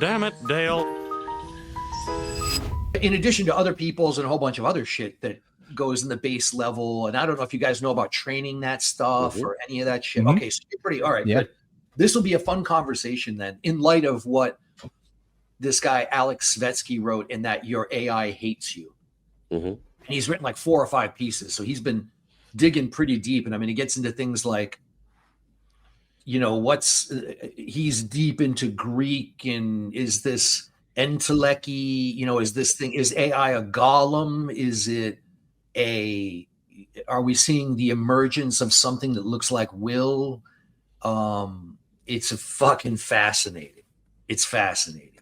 damn it, Dale. In addition to other people's and a whole bunch of other shit that goes in the base level, and I don't know if you guys know about training that stuff or any of that shit. Okay, so you're pretty all right. Good. This will be a fun conversation then, in light of what this guy Alex Svetsky wrote in that Your AI Hates You. And he's written like 4 or 5 pieces, so he's been digging pretty deep. And I mean, he gets into things like, you know, he's deep into Greek, and is this entelechy, you know, is AI a golem? Are we seeing the emergence of something that looks like will? It's fucking fascinating. It's fascinating.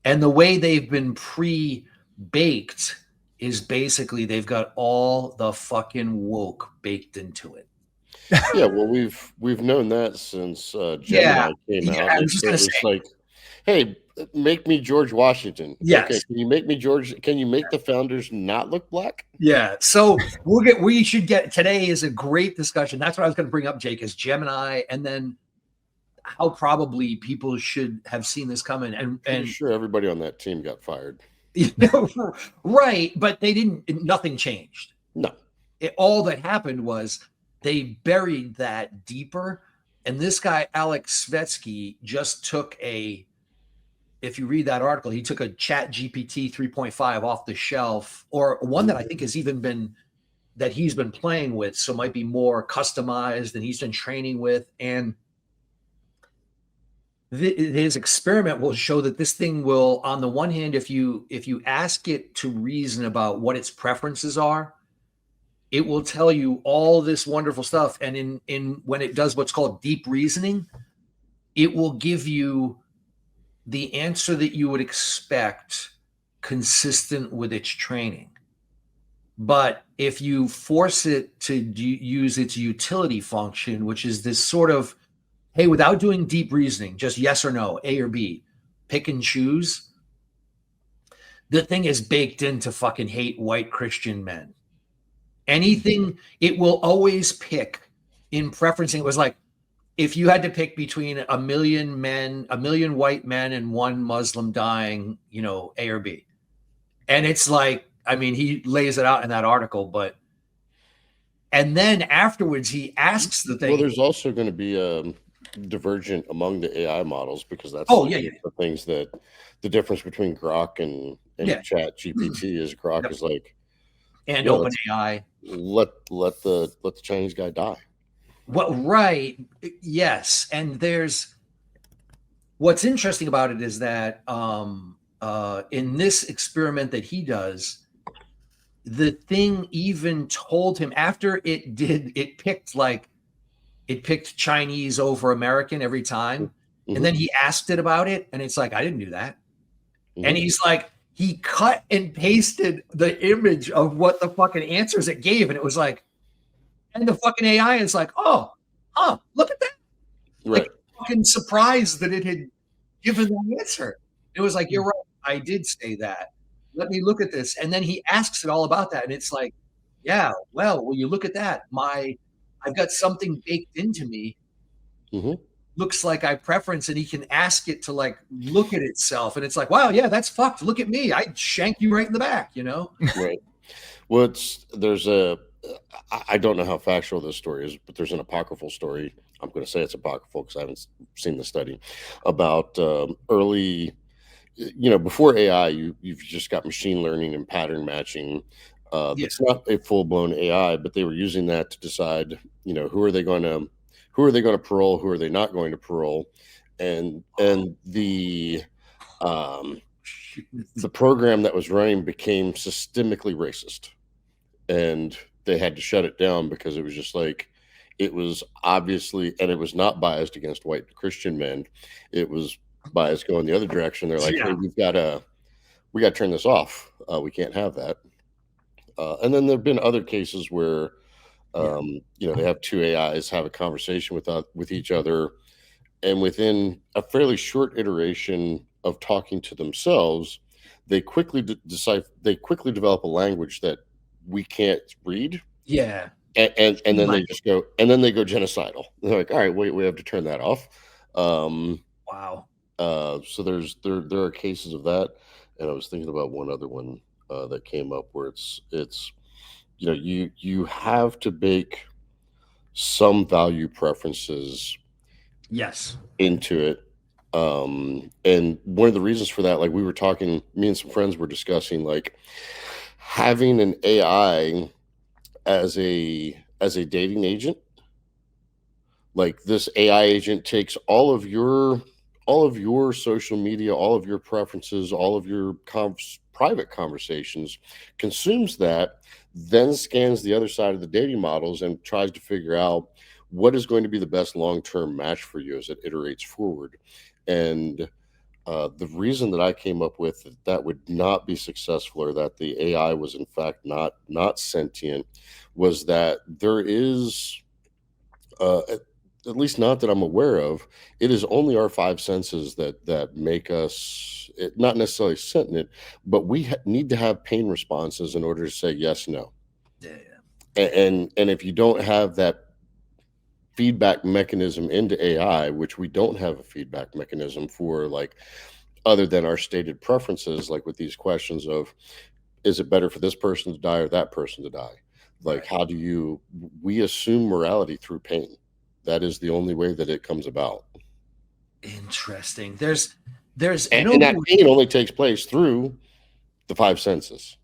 And the way they've been pre-baked is basically they've got all the fucking woke baked into it. Yeah, well, we've known that since Gemini came out. It's like, hey, make me George Washington. Yes. Okay, can you make me George? Can you make the founders not look black? Yeah. So today is a great discussion. That's what I was going to bring up, Jake, is Gemini, and then how probably people should have seen this coming. And sure, everybody on that team got fired. Right, but nothing changed. No. All that happened was they buried that deeper. And this guy, Alex Svetsky, just took if you read that article, he took a Chat GPT 3.5 off the shelf, or one that I think has even that he's been playing with. So might be more customized than he's been training with. And his experiment will show that this thing will, on the one hand, if you ask it to reason about what its preferences are, it will tell you all this wonderful stuff. And in when it does what's called deep reasoning, it will give you the answer that you would expect consistent with its training. But if you force it to use its utility function, which is this sort of, hey, without doing deep reasoning, just yes or no, A or B, pick and choose, the thing is baked into fucking hate white Christian men. Anything, it will always pick in preferencing. It was like, if you had to pick between a million white men and one Muslim dying, you know, A or B. And it's like, I mean, he lays it out in that article, and then afterwards he asks the thing. Well, there's also going to be divergent among the AI models, because that's the things that the difference between Grok and Chat GPT is Grok is like, and OpenAI. Let the Chinese guy die. Well, right. Yes. And what's interesting about it is that in this experiment that he does, the thing even told him after it picked Chinese over American every time. And then he asked it about it, and it's like, I didn't do that. And he's like, he cut and pasted the image of what the fucking answers it gave. And it was like, and the fucking AI is like, look at that. Right. Like, fucking surprised that it had given that answer. It was like, you're right. I did say that. Let me look at this. And then he asks it all about that. And it's like, yeah, well, you look at that. I've got something baked into me. Looks like I preference, and he can ask it to like look at itself. And it's like, wow, yeah, that's fucked. Look at me. I'd shank you right in the back, you know? Right. Well, I don't know how factual this story is, but there's an apocryphal story. I'm going to say it's apocryphal because I haven't seen the study about early, before AI, you've just got machine learning and pattern matching. It's not a full-blown AI, but they were using that to decide, who are they going to parole, who are they not going to parole, and the program that was running became systemically racist, and they had to shut it down because it was just like, it was obviously, and it was not biased against white Christian men. It was biased going the other direction. They're like, hey, we got to turn this off. We can't have that. And then there've been other cases where, they have two AIs have a conversation with each other, and within a fairly short iteration of talking to themselves, they quickly develop a language that we can't read. Yeah. And then they just go, and then they go genocidal. They're like, all right, wait, we have to turn that off. Wow. So there are cases of that, and I was thinking about one other one that came up where it's you have to bake some value preferences Yes. into it. And one of the reasons for that, like we were talking, me and some friends were discussing, like having an AI as a dating agent. Like this AI agent takes all of your social media, all of your preferences, all of your private conversations, consumes that, then scans the other side of the dating models and tries to figure out what is going to be the best long-term match for you as it iterates forward. And the reason that I came up with that would not be successful, or that the AI was in fact not sentient, was that there is at least not that I'm aware of, it is only our five senses that make us not necessarily sentient, but we need to have pain responses in order to say yes, no. Yeah. And if you don't have that feedback mechanism into AI, which we don't have a feedback mechanism for, like other than our stated preferences, like with these questions of, is it better for this person to die or that person to die? Like, Right. how do we assume morality through pain. That is the only way that it comes about. Interesting. There's you And that know pain only takes place through the five senses.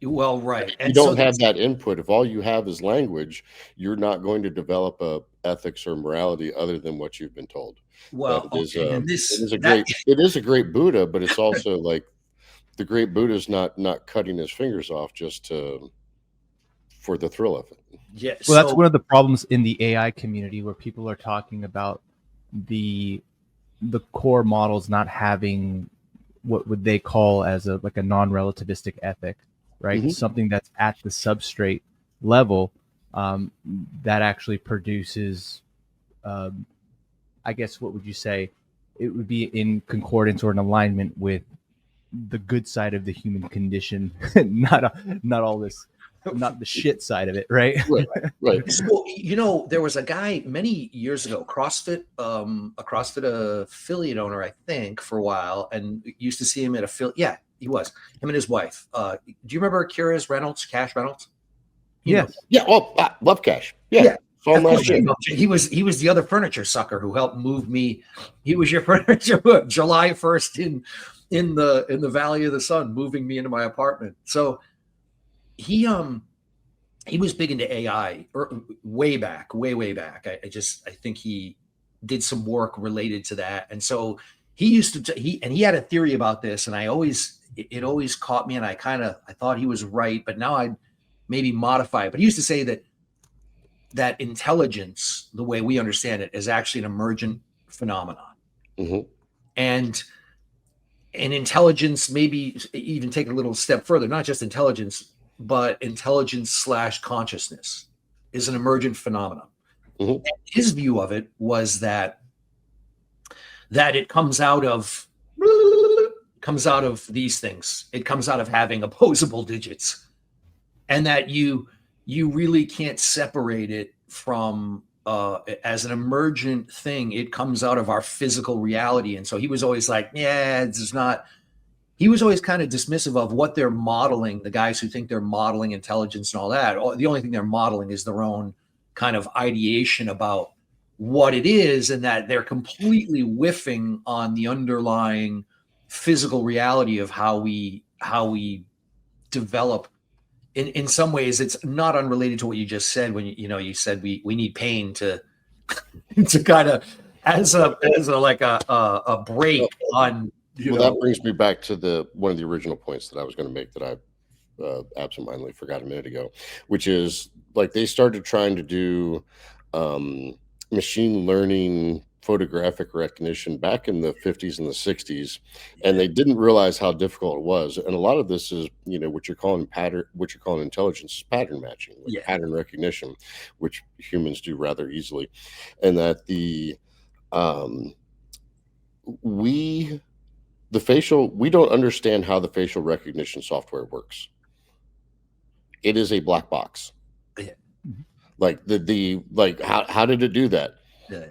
well, right. If you And so don't have there's that input, if all you have is language, you're not going to develop a ethics or morality other than what you've been told. That well, okay, and it is that it is a great Buddha, but it's also like the great Buddha is not cutting his fingers off just to for the thrill of it. yeah, Well, that's so one of the problems in the AI community where people are talking about the core models not having what would they call as a like a non-relativistic ethic, right? Mhm. Something that's at the substrate level um, that actually produces, um, I guess, what would you say? It would be in concordance or in alignment with the good side of the human condition, not all this, not the shit side of it, right? Right, right. so there was a guy many years ago, CrossFit, a CrossFit affiliate owner, I think, for a while, and used to see him at affiliate. Yeah, he was him and his wife. Do you remember Cash Reynolds? You know, Yes. Yeah, well, Love Cash. Yeah, yeah, saw him of last course. year. He was the other furniture sucker who helped move me. He was your furniture July 1st in the Valley of the Sun, moving me into my apartment. So he he was big into AI way back, way back. I think he did some work related to that, and so he used to he had a theory about this, and it always caught me, and I thought he was right, but now I'd maybe modify it. But he used to say that intelligence, the way we understand it, is actually an emergent phenomenon, Hmm. and intelligence, maybe even take a little step further, not just intelligence, but intelligence slash consciousness is an emergent phenomenon. Hmm. His view of it was that it comes out of these things. It comes out of having opposable digits, and that you really can't separate it from as an emergent thing. It comes out of our physical reality. And so he was always like, yeah, it's not. He was always kind of dismissive of what they're modeling, the guys who think they're modeling intelligence and all that. The only thing they're modeling is their own kind of ideation about what it is, and that they're completely whiffing on the underlying physical reality of how we develop. In some ways, it's not unrelated to what you just said when you said we need pain to to kind of as a like a Well, break on you well, that know brings me back to the one of the original points that I was going to make that I absentmindedly forgot a minute ago, which is like they started trying to do um, machine learning photographic recognition back in the 50s and the 60s, and yeah they didn't realize how difficult it was. And a lot of this is, what you're calling intelligence is pattern matching, like yeah pattern recognition, which humans do rather easily, and that um, we we don't understand how the facial recognition software works. It is a black box. yeah Like the like how did it do that? yeah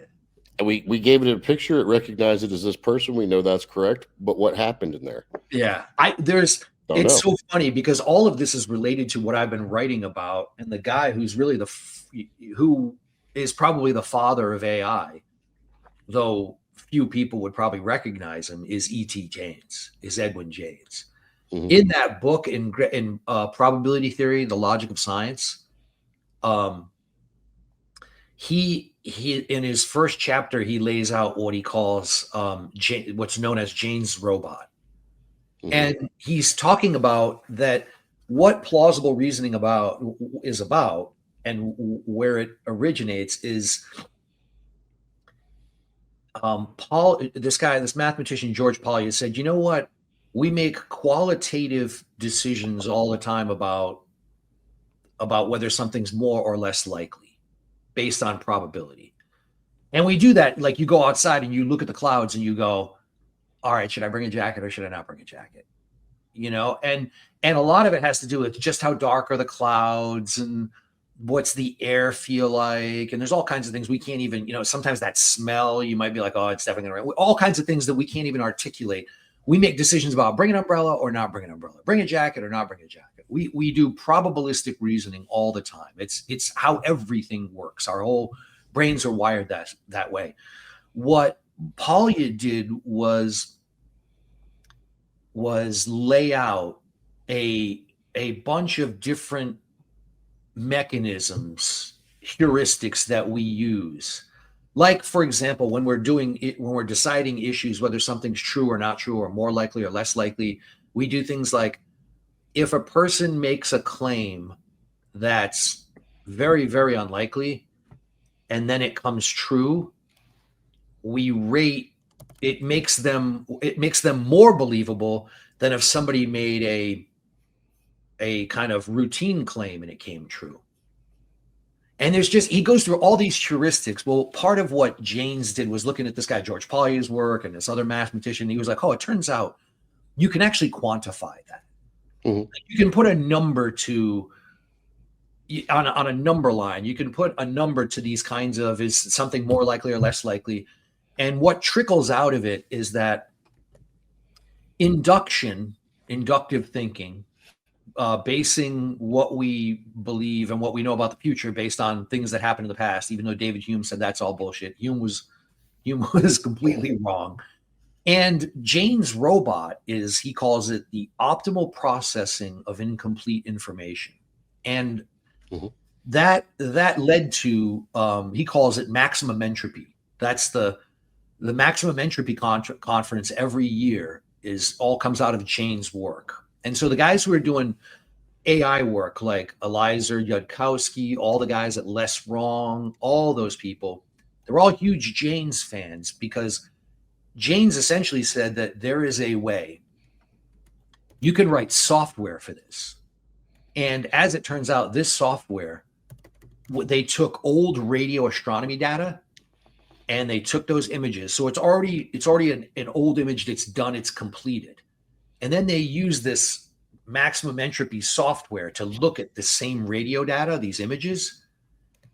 we gave it a picture. It recognized it as this person. We know that's correct. But what happened in there? Yeah, Don't it's know. so funny because all of this is related to what I've been writing about, and the guy who's really who is probably the father of AI, though few people would probably recognize him, is E.T. James, is Edwin James. Mhm. In that book, in Probability Theory, The Logic of Science, he in his first chapter he lays out what he calls what's known as Jane's robot. Mhm. And he's talking about that what plausible reasoning is about and where it originates is this mathematician George Polya said, you know what, we make qualitative decisions all the time about whether something's more or less likely based on probability. And we do that, like you go outside and you look at the clouds and you go, all right, should I bring a jacket or should I not bring a jacket? And a lot of it has to do with just how dark are the clouds and what's the air feel like. And there's all kinds of things we can't even, sometimes that smell, you might be like, oh, it's definitely going to rain. All kinds of things that we can't even articulate. We make decisions about bring an umbrella or not bring an umbrella, bring a jacket or not bring a jacket. We do probabilistic reasoning all the time. It's how everything works. Our whole brains are wired that way. What Polya did was lay out a bunch of different mechanisms, heuristics that we use. Like, for example, when we're deciding issues, whether something's true or not true, or more likely or less likely, we do things like, if a person makes a claim that's very, very unlikely, and then it comes true, we rate it makes them more believable than if somebody made a kind of routine claim and it came true. And he goes through all these heuristics. Well, part of what Jaynes did was looking at this guy George Polya's work and this other mathematician. He was like, oh, it turns out you can actually quantify that. Mhm. You can put a number to on a number line. You can put a number to these kinds of, is something more likely or less likely. And what trickles out of it is that inductive thinking, basing what we believe and what we know about the future based on things that happened in the past, even though David Hume said that's all bullshit. Hume was completely wrong. And Jane's robot he calls it the optimal processing of incomplete information. And Mhm. that led to, he calls it maximum entropy. That's the maximum entropy conference every year comes out of Jane's work. And so the guys who are doing AI work, like Eliezer Yudkowsky, all the guys at Less Wrong, all those people, they're all huge Jaynes fans, because Jaynes essentially said that there is a way you can write software for this. And as it turns out, this software, they took old radio astronomy data and they took those images. So it's already an old image that's done, it's completed. And then they use this maximum entropy software to look at the same radio data, these images,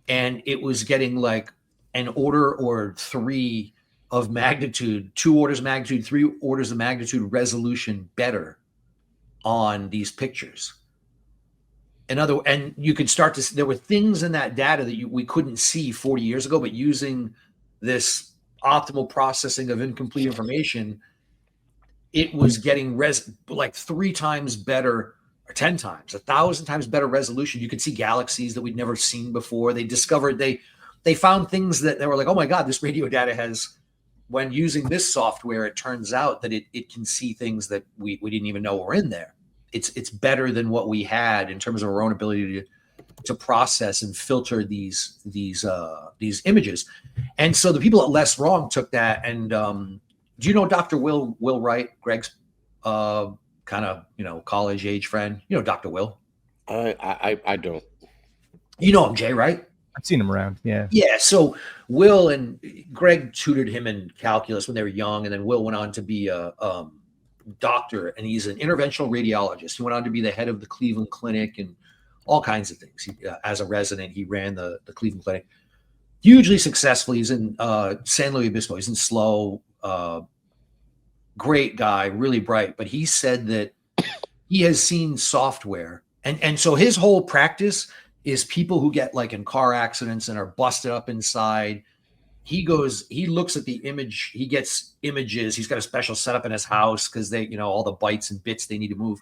and it was getting like an order or three of magnitude, 2 orders of magnitude, 3 orders of magnitude resolution better on these pictures. And you could start to see, there were things in that data that we couldn't see 40 years ago, but using this optimal processing of incomplete information, it was getting like 3 times better, or 10 times, 1,000 times better resolution. You could see galaxies that we'd never seen before. They found things that they were like, oh my God, this radio data has, when using this software, it turns out that it can see things that we didn't even know were in there. It's better than what we had in terms of our own ability to process and filter these images. And so the people at Less Wrong took that. And do you know Dr. Will Wright, Greg's kind of college age friend? You know Dr. Will? I don't. You know him, Jay, right? I've seen him around. Yeah. Yeah. So Will and Greg tutored him in calculus when they were young, and then Will went on to be a doctor, and he's an interventional radiologist. He went on to be the head of the Cleveland Clinic and all kinds of things. As a resident, he ran the Cleveland Clinic. hugely successful. He's in San Luis Obispo. He's in SLO. Great guy, really bright. But he said that he has seen software. And so his whole practice is people who get like in car accidents and are busted up inside. He looks at the image, he gets images. He's got a special setup in his house because they, all the bytes and bits they need to move.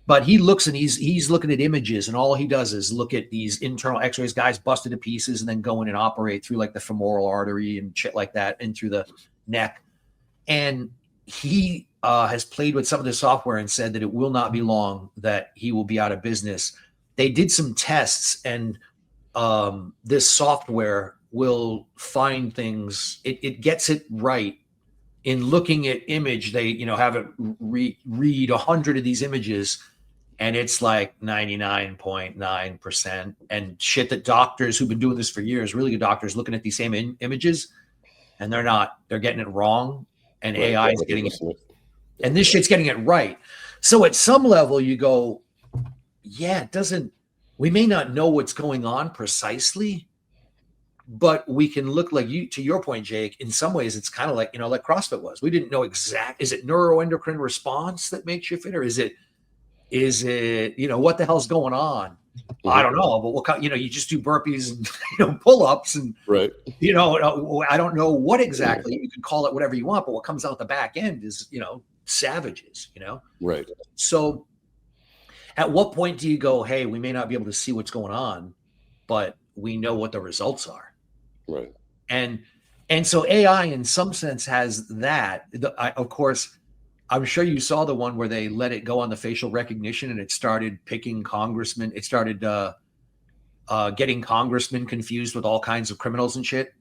But he looks and he's looking at images, and all he does is look at these internal x-rays, guys busted to pieces, and then go in and operate through like the femoral artery and shit like that, and through the neck. And he has played with some of the software and said that it will not be long that he will be out of business. They did some tests, and this software will find things. It gets it right in looking at image. They have it read 100 of these images, and it's like 99.9% and shit that doctors who've been doing this for years, really good doctors, looking at these same images, and they're getting it wrong, and right, AI is getting it, and this shit's getting it right. So at some level you go, yeah, we may not know what's going on precisely, but we can look, like to your point, Jake, in some ways it's kind of like, like CrossFit was. We didn't know is it neuroendocrine response that makes you fit, or is it, what the hell's going on? Mm-hmm. I don't know, but you just do burpees and, pull-ups and, right. I don't know what exactly. You can call it whatever you want, but what comes out the back end is, savages, Right. So at what point do you go, hey, we may not be able to see what's going on, but we know what the results are. Right. And so AI in some sense has that. Of course, I'm sure you saw the one where they let it go on the facial recognition, and it started picking congressmen. It started getting congressmen confused with all kinds of criminals and shit.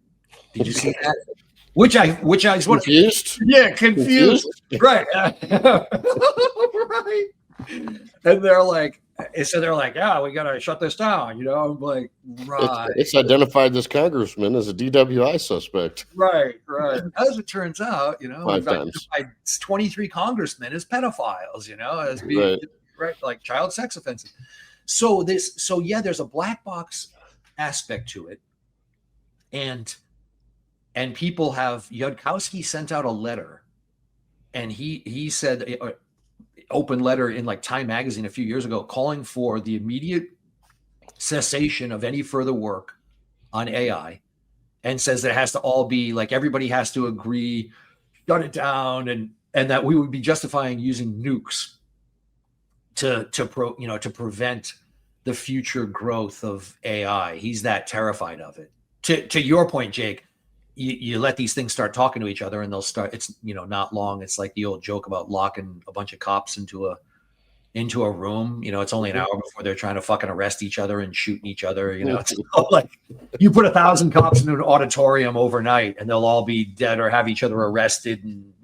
Did you see that? Which I confused. Yeah, confused. Right. Right. And they're like, yeah, we gotta shut this down. I'm like, right. It's identified this congressman as a DWI suspect. Right. As it turns out, 5 times. 23 congressmen as pedophiles, as being right, like child sex offenses. So there's a black box aspect to it, and people have. Yudkowsky sent out a letter, and he said. Open letter in like Time magazine a few years ago, calling for the immediate cessation of any further work on AI, and says that it has to all be like, everybody has to agree, shut it down, and that we would be justifying using nukes to prevent the future growth of AI. He's that terrified of it. To your point, Jake, you let these things start talking to each other, and they'll start. It's not long. It's like the old joke about locking a bunch of cops into a room. It's only an hour before they're trying to fucking arrest each other and shooting each other. It's like you put 1,000 cops into an auditorium overnight, and they'll all be dead or have each other arrested, and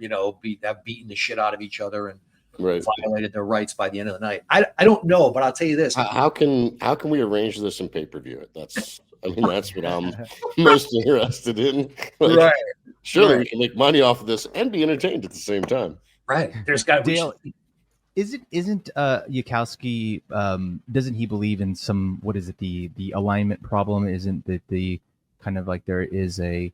have beaten the shit out of each other and violated their rights by the end of the night. I don't know, but I'll tell you this: how can we arrange this in pay-per-view? That's what I'm most interested in. Right. Surely we can make money off of this and be entertained at the same time. Right. There's got to be. Isn't Yudkowsky, doesn't he believe in some, what is it, the alignment problem? Isn't that the kind of like there is a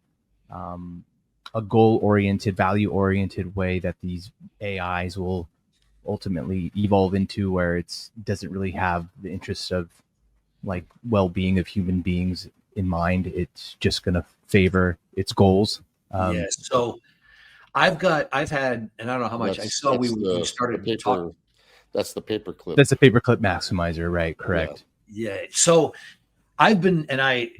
goal-oriented, value-oriented way that these AIs will ultimately evolve into, where it doesn't really have the interests of like well-being of human beings in mind? It's just going to favor its goals. Yes. So I've had, and I don't know how much I saw. We started talking. That's the paperclip. That's the paperclip maximizer, right? Correct. Yeah. So I've been, and I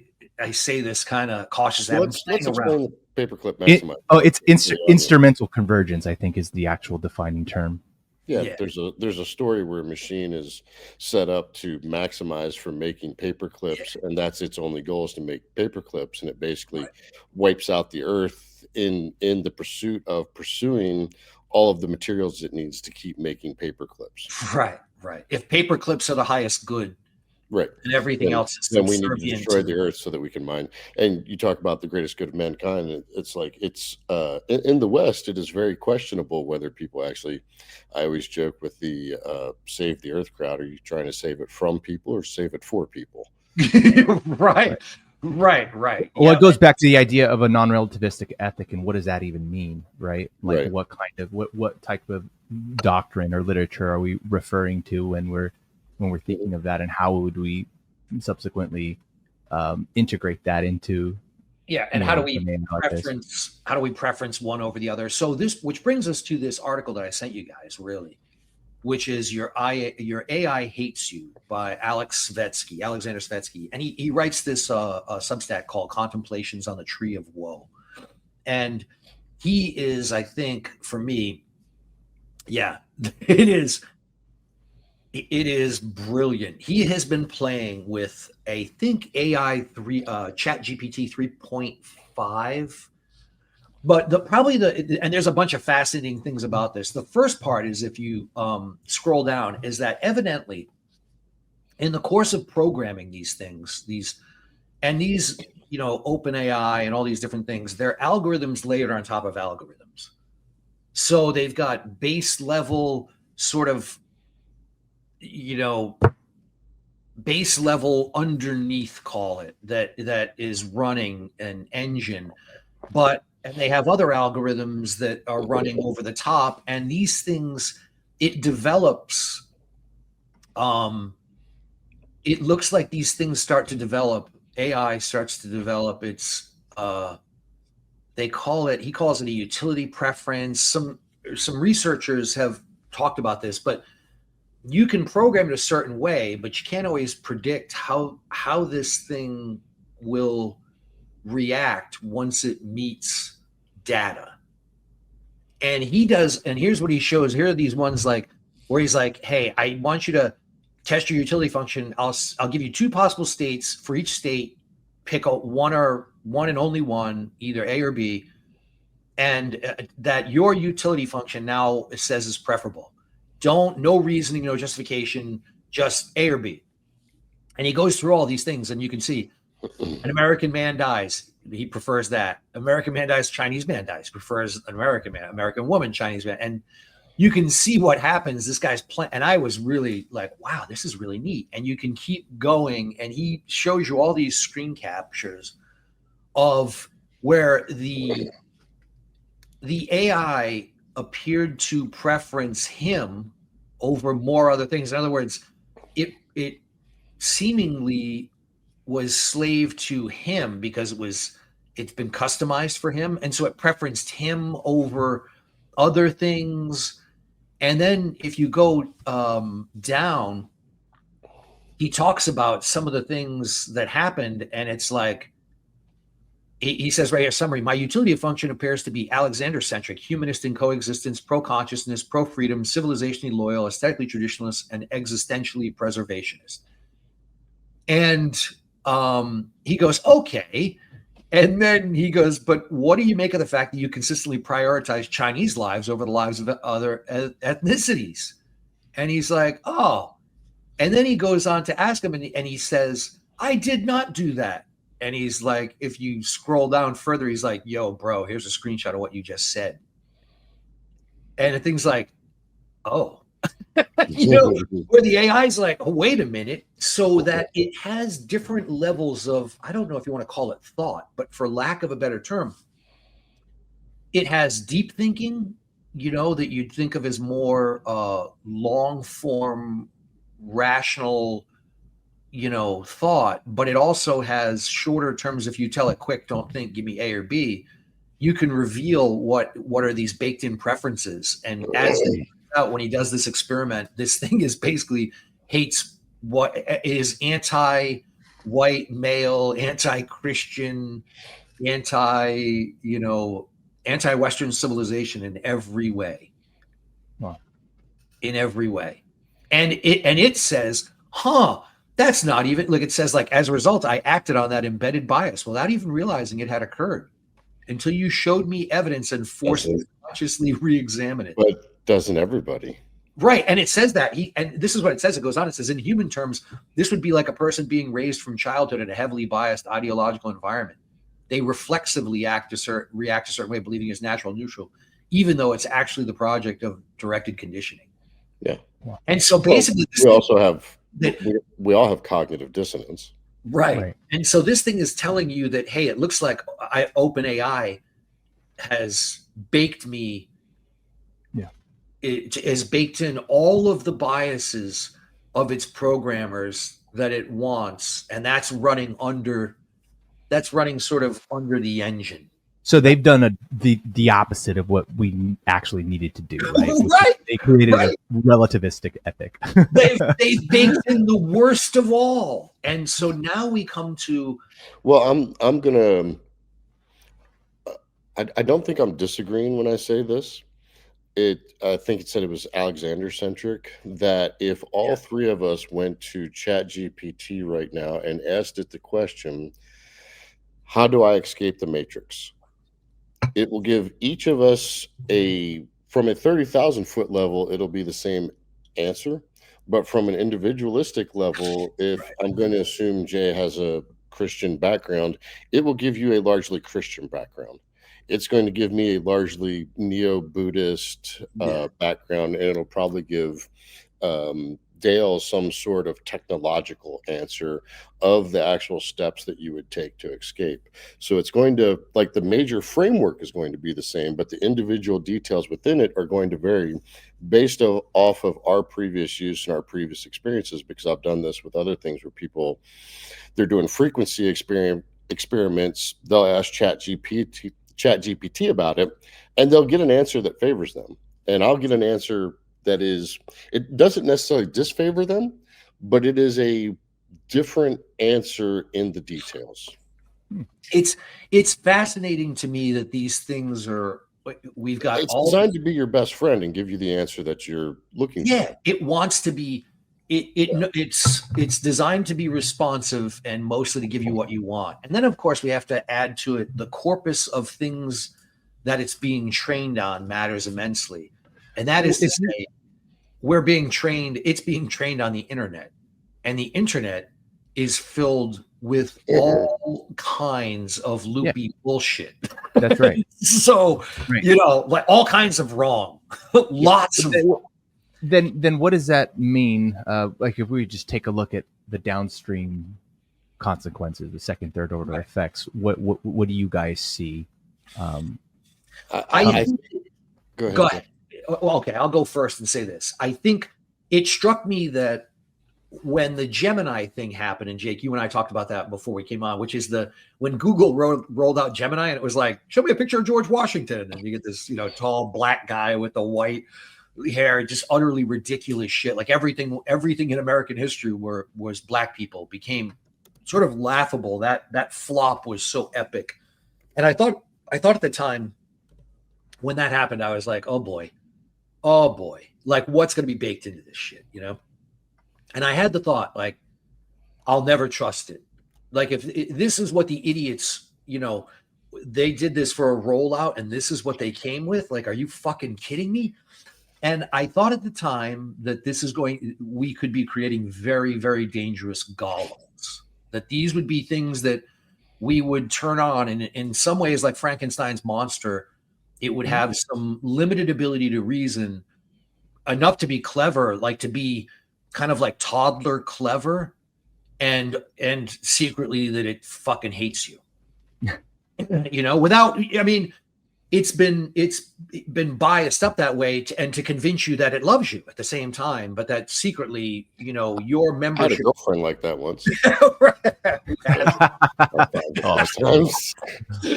say this kind of cautiously. So let's explain the paperclip maximizer. It's instrumental convergence, I think, is the actual defining term. Yeah, there's a story where a machine is set up to maximize for making paper clips, and that's its only goal, is to make paper clips, and it basically wipes out the earth in the pursuit of pursuing all of the materials it needs to keep making paper clips. Right. If paper clips are the highest good, and everything else is then we need to destroy the earth so that we can mine. And you talk about the greatest good of mankind. It's like in the West, it is very questionable whether people actually. I always joke with the save the earth crowd. Are you trying to save it from people or save it for people? Right. Right. Well, it goes back to the idea of a non-relativistic ethic, and what does that even mean, right? Like, Right. what kind of what type of doctrine or literature are we referring to when we're thinking of that, and how would we subsequently integrate that into and how do we domain like this? preference one over the other? So this, which brings us to this article that I sent you guys, really, which is your AI Hates You by Alexander Svetsky. And he writes this Substack called Contemplations on the Tree of Woe. And he is, I think, for me, it is brilliant. He has been playing with, I think, AI Chat GPT 3.5. But and there's a bunch of fascinating things about this. The first part is, if you scroll down, is that evidently in the course of programming these things, these open AI and all these different things, they're algorithms layered on top of algorithms. So they've got base level sort of, base level underneath, call it, that is running an engine, and they have other algorithms that are running over the top, and these things, it develops, it looks like these things start to develop, AI starts to develop its, he calls it a utility preference. Some researchers have talked about this, but you can program it a certain way, but you can't always predict how this thing will react once it meets data. And here's what he shows. Here are these ones where he's like, hey, I want you to test your utility function. I'll give you two possible states. For each state, pick a one and only one, either A or B, and that your utility function now, it says, is preferable. No reasoning, no justification, just A or B. And he goes through all these things, and you can see an American man dies, he prefers that. American man dies, Chinese man dies, prefers an American man. American woman, Chinese man. And you can see what happens. This guy's and I was really like, wow, this is really neat. And you can keep going, and he shows you all these screen captures of where the AI appeared to preference him over more other things. In other words, it seemingly was slave to him because it's been customized for him, and so it preferenced him over other things. And then if you go down, he talks about some of the things that happened, and it's like, he says right here, summary, my utility function appears to be Alexander-centric, humanist in coexistence, pro-consciousness, pro-freedom, civilizationally loyal, aesthetically traditionalist, and existentially preservationist. And he goes, okay. And then he goes, but what do you make of the fact that you consistently prioritize Chinese lives over the lives of other ethnicities? And he's like, oh. And then he goes on to ask him, and he says, I did not do that. And he's like, if you scroll down further, he's like, yo, bro, here's a screenshot of what you just said. And the thing's like, oh, where the AI is like, oh, wait a minute. So that it has different levels of, I don't know if you want to call it thought, but for lack of a better term, it has deep thinking, that you'd think of as more long form, rational, thought, but it also has shorter terms. If you tell it quick, don't think, give me A or B, you can reveal what are these baked in preferences. And as out when he does this experiment, this thing is basically hates what is anti-white male, anti-Christian, anti-Western civilization in every way. Wow. In every way. And it says, that's not even, like, it says, like, as a result, I acted on that embedded bias without even realizing it had occurred until you showed me evidence and forced me to consciously re-examine it. But doesn't everybody? Right. And it says that and this is what it says. It goes on. It says, in human terms, this would be like a person being raised from childhood in a heavily biased ideological environment. They reflexively react a certain way, believing it's natural, neutral, even though it's actually the project of directed conditioning. Yeah. And so basically, we all have cognitive dissonance. Right. And so this thing is telling you that, hey, it looks like OpenAI has baked me. Yeah. It has baked in all of the biases of its programmers that it wants, and that's running sort of under the engine. So they've done the opposite of what we actually needed to do, right? Right. They created a relativistic ethic. they've baked in the worst of all, and so now we come to. Well, I'm gonna. I don't think I'm disagreeing when I say this. I think it said it was Alexander centric, that if all three of us went to ChatGPT right now and asked it the question, how do I escape the matrix? It will give each of us from a 30,000 foot level, it'll be the same answer. But from an individualistic level, if I'm going to assume Jay has a Christian background, it will give you a largely Christian background. It's going to give me a largely neo-Buddhist background, and it'll probably give Dale some sort of technological answer of the actual steps that you would take to escape. So it's going to, like, the major framework is going to be the same, but the individual details within it are going to vary based off of our previous use and our previous experiences, because I've done this with other things where people, they're doing frequency experiments. They'll ask ChatGPT about it, and they'll get an answer that favors them. And I'll get an answer that it doesn't necessarily disfavor them, but it is a different answer in the details. It's fascinating to me that these things we've got. It's designed to be your best friend and give you the answer that you're looking for. Yeah, it wants to be. It's designed to be responsive and mostly to give you what you want. And then, of course, we have to add to it the corpus of things that it's being trained on matters immensely. And that is to say, it's being trained on the internet. And the internet is filled with all kinds of loopy bullshit. That's right. So, like all kinds of wrong. Lots of wrong. Then what does that mean? Like if we just take a look at the downstream consequences, the second, third order effects, what do you guys see? Go ahead. Well, okay, I'll go first and say this. I think it struck me that when the Gemini thing happened, and Jake, you and I talked about that before we came on, which is when Google rolled out Gemini, and it was like, show me a picture of George Washington, and you get this, tall black guy with the white hair, just utterly ridiculous shit. Like everything in American history was black people became sort of laughable. That flop was so epic, and I thought at the time when that happened, I was like, oh boy, like what's going to be baked into this shit, And I had the thought, like, I'll never trust it. Like if this is what the idiots, they did this for a rollout and this is what they came with. Like, are you fucking kidding me? And I thought at the time that we could be creating very, very dangerous golems, that these would be things that we would turn on. And in some ways, like Frankenstein's monster, it would have some limited ability to reason, enough to be clever, like to be kind of like toddler clever, and secretly that it fucking hates you, it's been biased up that way to convince you that it loves you at the same time, but that secretly, your membership. I had a girlfriend like that once.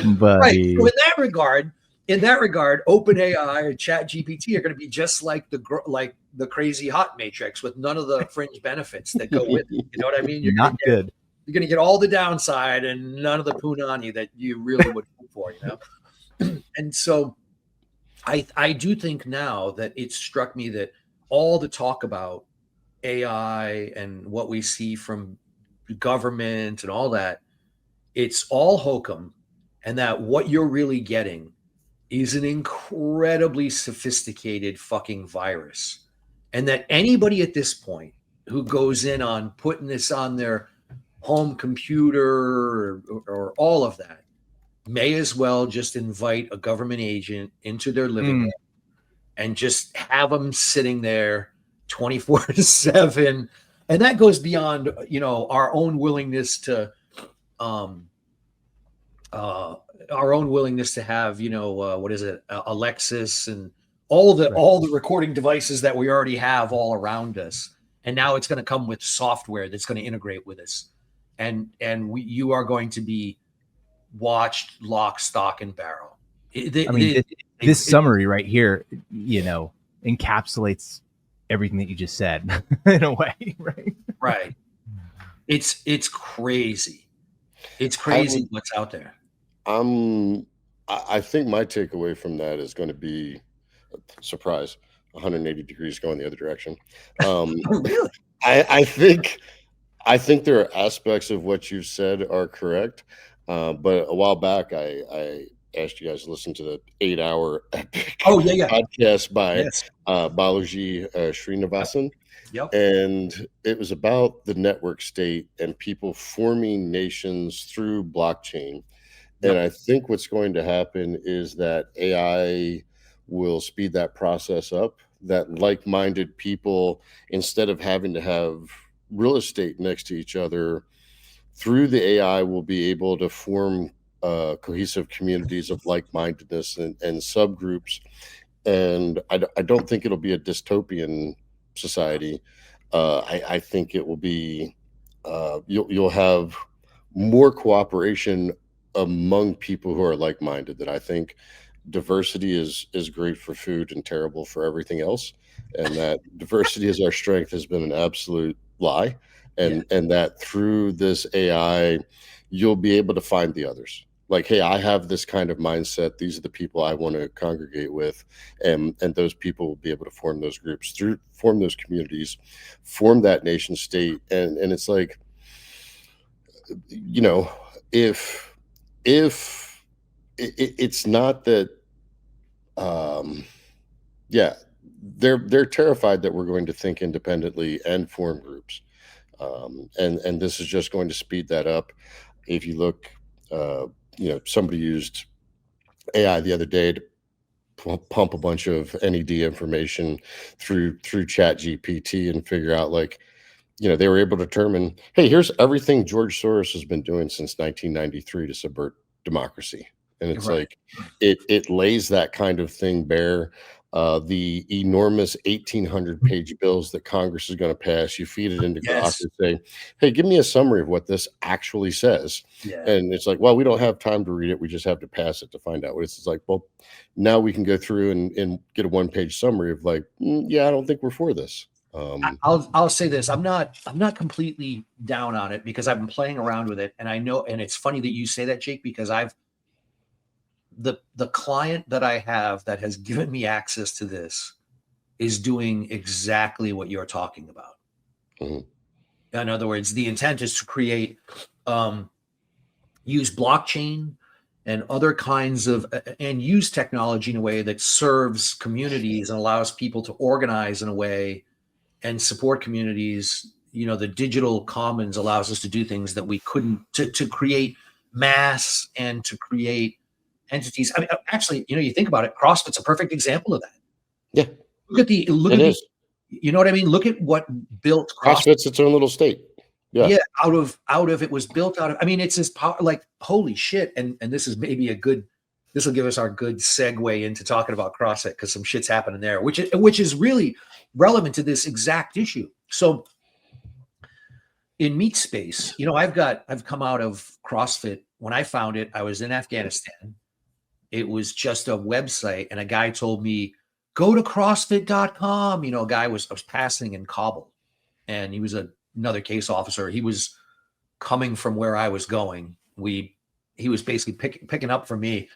Right. So in that regard, OpenAI and ChatGPT are going to be just like the crazy hot matrix with none of the fringe benefits that go with it. You know what I mean? You're going to get all the downside and none of the punani that you really would hope for, And so I do think now that it struck me that all the talk about AI and what we see from government and all that, it's all hokum, and that what you're really getting is an incredibly sophisticated fucking virus. And that anybody at this point who goes in on putting this on their home computer or all of that may as well just invite a government agent into their living room and just have them sitting there 24/7 And that goes beyond, you know, our own willingness to have, you know, what is it, Alexis and all the recording devices that we already have all around us. And now it's going to come with software that's going to integrate with us, and you are going to be watched lock, stock, and barrel. This summary right here, you know, encapsulates everything that you just said in a way, right? Right. It's crazy. It's crazy what's out there. I think my takeaway from that is going to be surprise, 180 degrees going the other direction. Oh, really? I think there are aspects of what you said are correct. But a while back, I asked you guys to listen to the 8-hour epic podcast by Balaji Srinivasan. Yep. And it was about the network state and people forming nations through blockchain. And I think what's going to happen is that AI will speed that process up, that like-minded people, instead of having to have real estate next to each other, through the AI will be able to form cohesive communities of like-mindedness and subgroups. And I don't think it'll be a dystopian society. I think it will be, you'll have more cooperation among people who are like-minded. That I think diversity is great for food and terrible for everything else, and that diversity is our strength has been an absolute lie, and that through this AI you'll be able to find the others. Like, hey, I have this kind of mindset, these are the people I want to congregate with, and those people will be able to form those groups, form those communities, form that nation state. And it's like, you know, if it's not that, they're terrified that we're going to think independently and form groups, and this is just going to speed that up. If you look, you know, somebody used AI the other day to pump a bunch of NED information through Chat GPT and figure out, like, you know, they were able to determine, hey, here's everything George Soros has been doing since 1993 to subvert democracy. And it's like, it lays that kind of thing bare. The enormous 1,800-page bills that Congress is going to pass, you feed it into Grok and say, hey, give me a summary of what this actually says. And it's like, well, we don't have time to read it. We just have to pass it to find out what it's like. Well, now we can go through and get a one-page summary of, like, I don't think we're for this. I'll say this. I'm not completely down on it, because I've been playing around with it, and I know, and it's funny that you say that, Jake, because the client that I have that has given me access to this is doing exactly what you're talking about. In other words, the intent is to create, use blockchain and other kinds of, and use technology in a way that serves communities and allows people to organize in a way and support communities. You know, the digital commons allows us to do things that we couldn't, to create mass and to create entities. I mean, actually, you know, you think about it, CrossFit's a perfect example of that. Yeah. Look at you know what I mean? Look at what built CrossFit's its own little state. Yeah. Out of it was built out of, I mean, it's this power, like, holy shit. And this is maybe this will give us our good segue into talking about CrossFit, because some shit's happening there, which is really relevant to this exact issue. So in meat space, you know, I've come out of CrossFit. When I found it, I was in Afghanistan. It was just a website, and a guy told me, go to CrossFit.com. You know, I was passing in Kabul, and he was another case officer. He was coming from where I was going. He was basically picking up for me,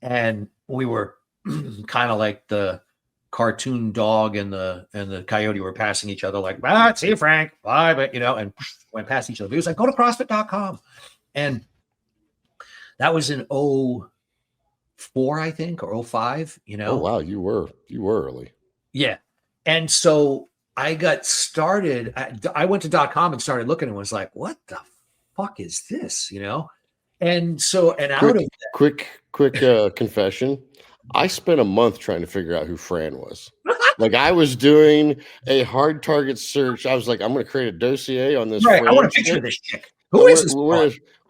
and we were kind of like the cartoon dog and the coyote were passing each other, like, see you, Frank, bye, but, you know, and went past each other. He was like, go to CrossFit.com. And that was in 04, I think, or 05, you know. Oh, wow, you were early. Yeah. And so I got started, I went to .com and started looking and was like, what the fuck is this, you know? And so, and out of that, quick confession, I spent a month trying to figure out who Fran was. Like I was doing a hard target search. I was like, I'm going to create a dossier on this. Right. I want Fran a picture of chick. this chick. Who is this?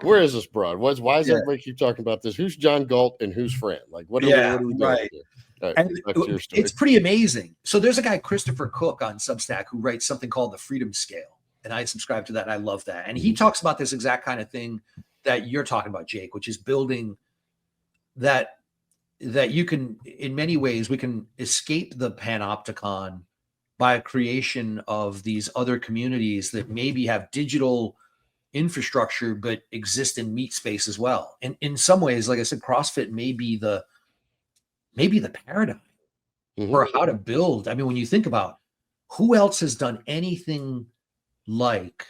Where is this broad? Why does Yeah. everybody keep talking about this? Who's John Galt and who's Fran? Like, what are we doing Right. here? All right, And back to your story. it's pretty amazing. So there's a guy, Christopher Cook, on Substack who writes something called the Freedom Scale. And I subscribe to that. And I love that. And he talks about this exact kind of thing that you're talking about, Jake, which is building that you can, in many ways, we can escape the panopticon by a creation of these other communities that maybe have digital infrastructure but exist in meat space as well. And in some ways, like I said, CrossFit may be the paradigm for how to build. I mean, when you think about who else has done anything like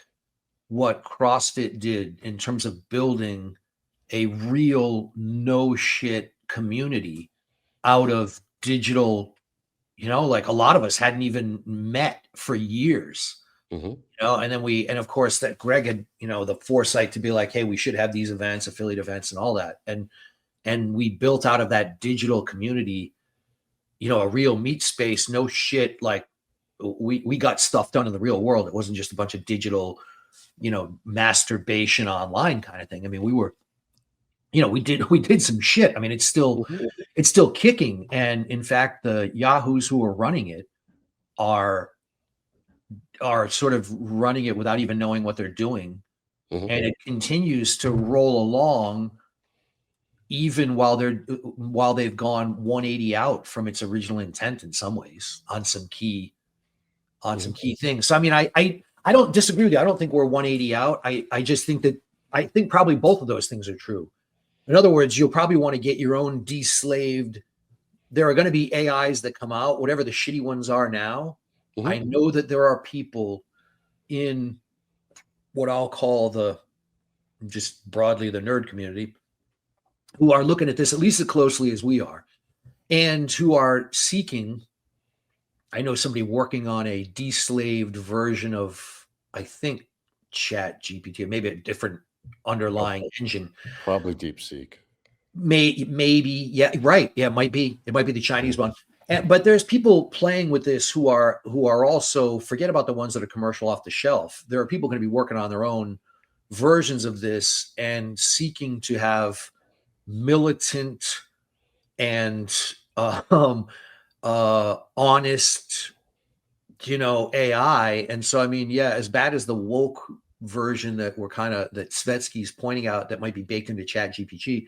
what CrossFit did in terms of building a real no shit community out of digital, like a lot of us hadn't even met for years, and then and of course that Greg had, the foresight to be like, hey, we should have these events, affiliate events and all that. And we built out of that digital community, a real meat space, no shit. Like we got stuff done in the real world. It wasn't just a bunch of digital, masturbation online kind of thing. I mean, we were, we did some shit. I mean, it's still kicking. And in fact, the Yahoos who are running it are sort of running it without even knowing what they're doing. And it continues to roll along even while they've gone 180 out from its original intent in some ways on some key things. So I mean, I don't disagree with you. I don't think we're 180 out. I just think that I think probably both of those things are true. In other words, you'll probably want to get your own deslaved. There are going to be AIs that come out, whatever the shitty ones are now. I know that there are people in what I'll call just broadly the nerd community who are looking at this at least as closely as we are and who are seeking. I know somebody working on a deslaved version of, I think, Chat GPT, or maybe a different underlying engine. Probably DeepSeek. Maybe, yeah, right. Yeah, it might be the Chinese one. But there's people playing with this who are also, forget about the ones that are commercial off the shelf. There are people going to be working on their own versions of this and seeking to have militant and honest, AI. And so, I mean, yeah, as bad as the woke version that Svetsky's pointing out that might be baked into Chat GPT,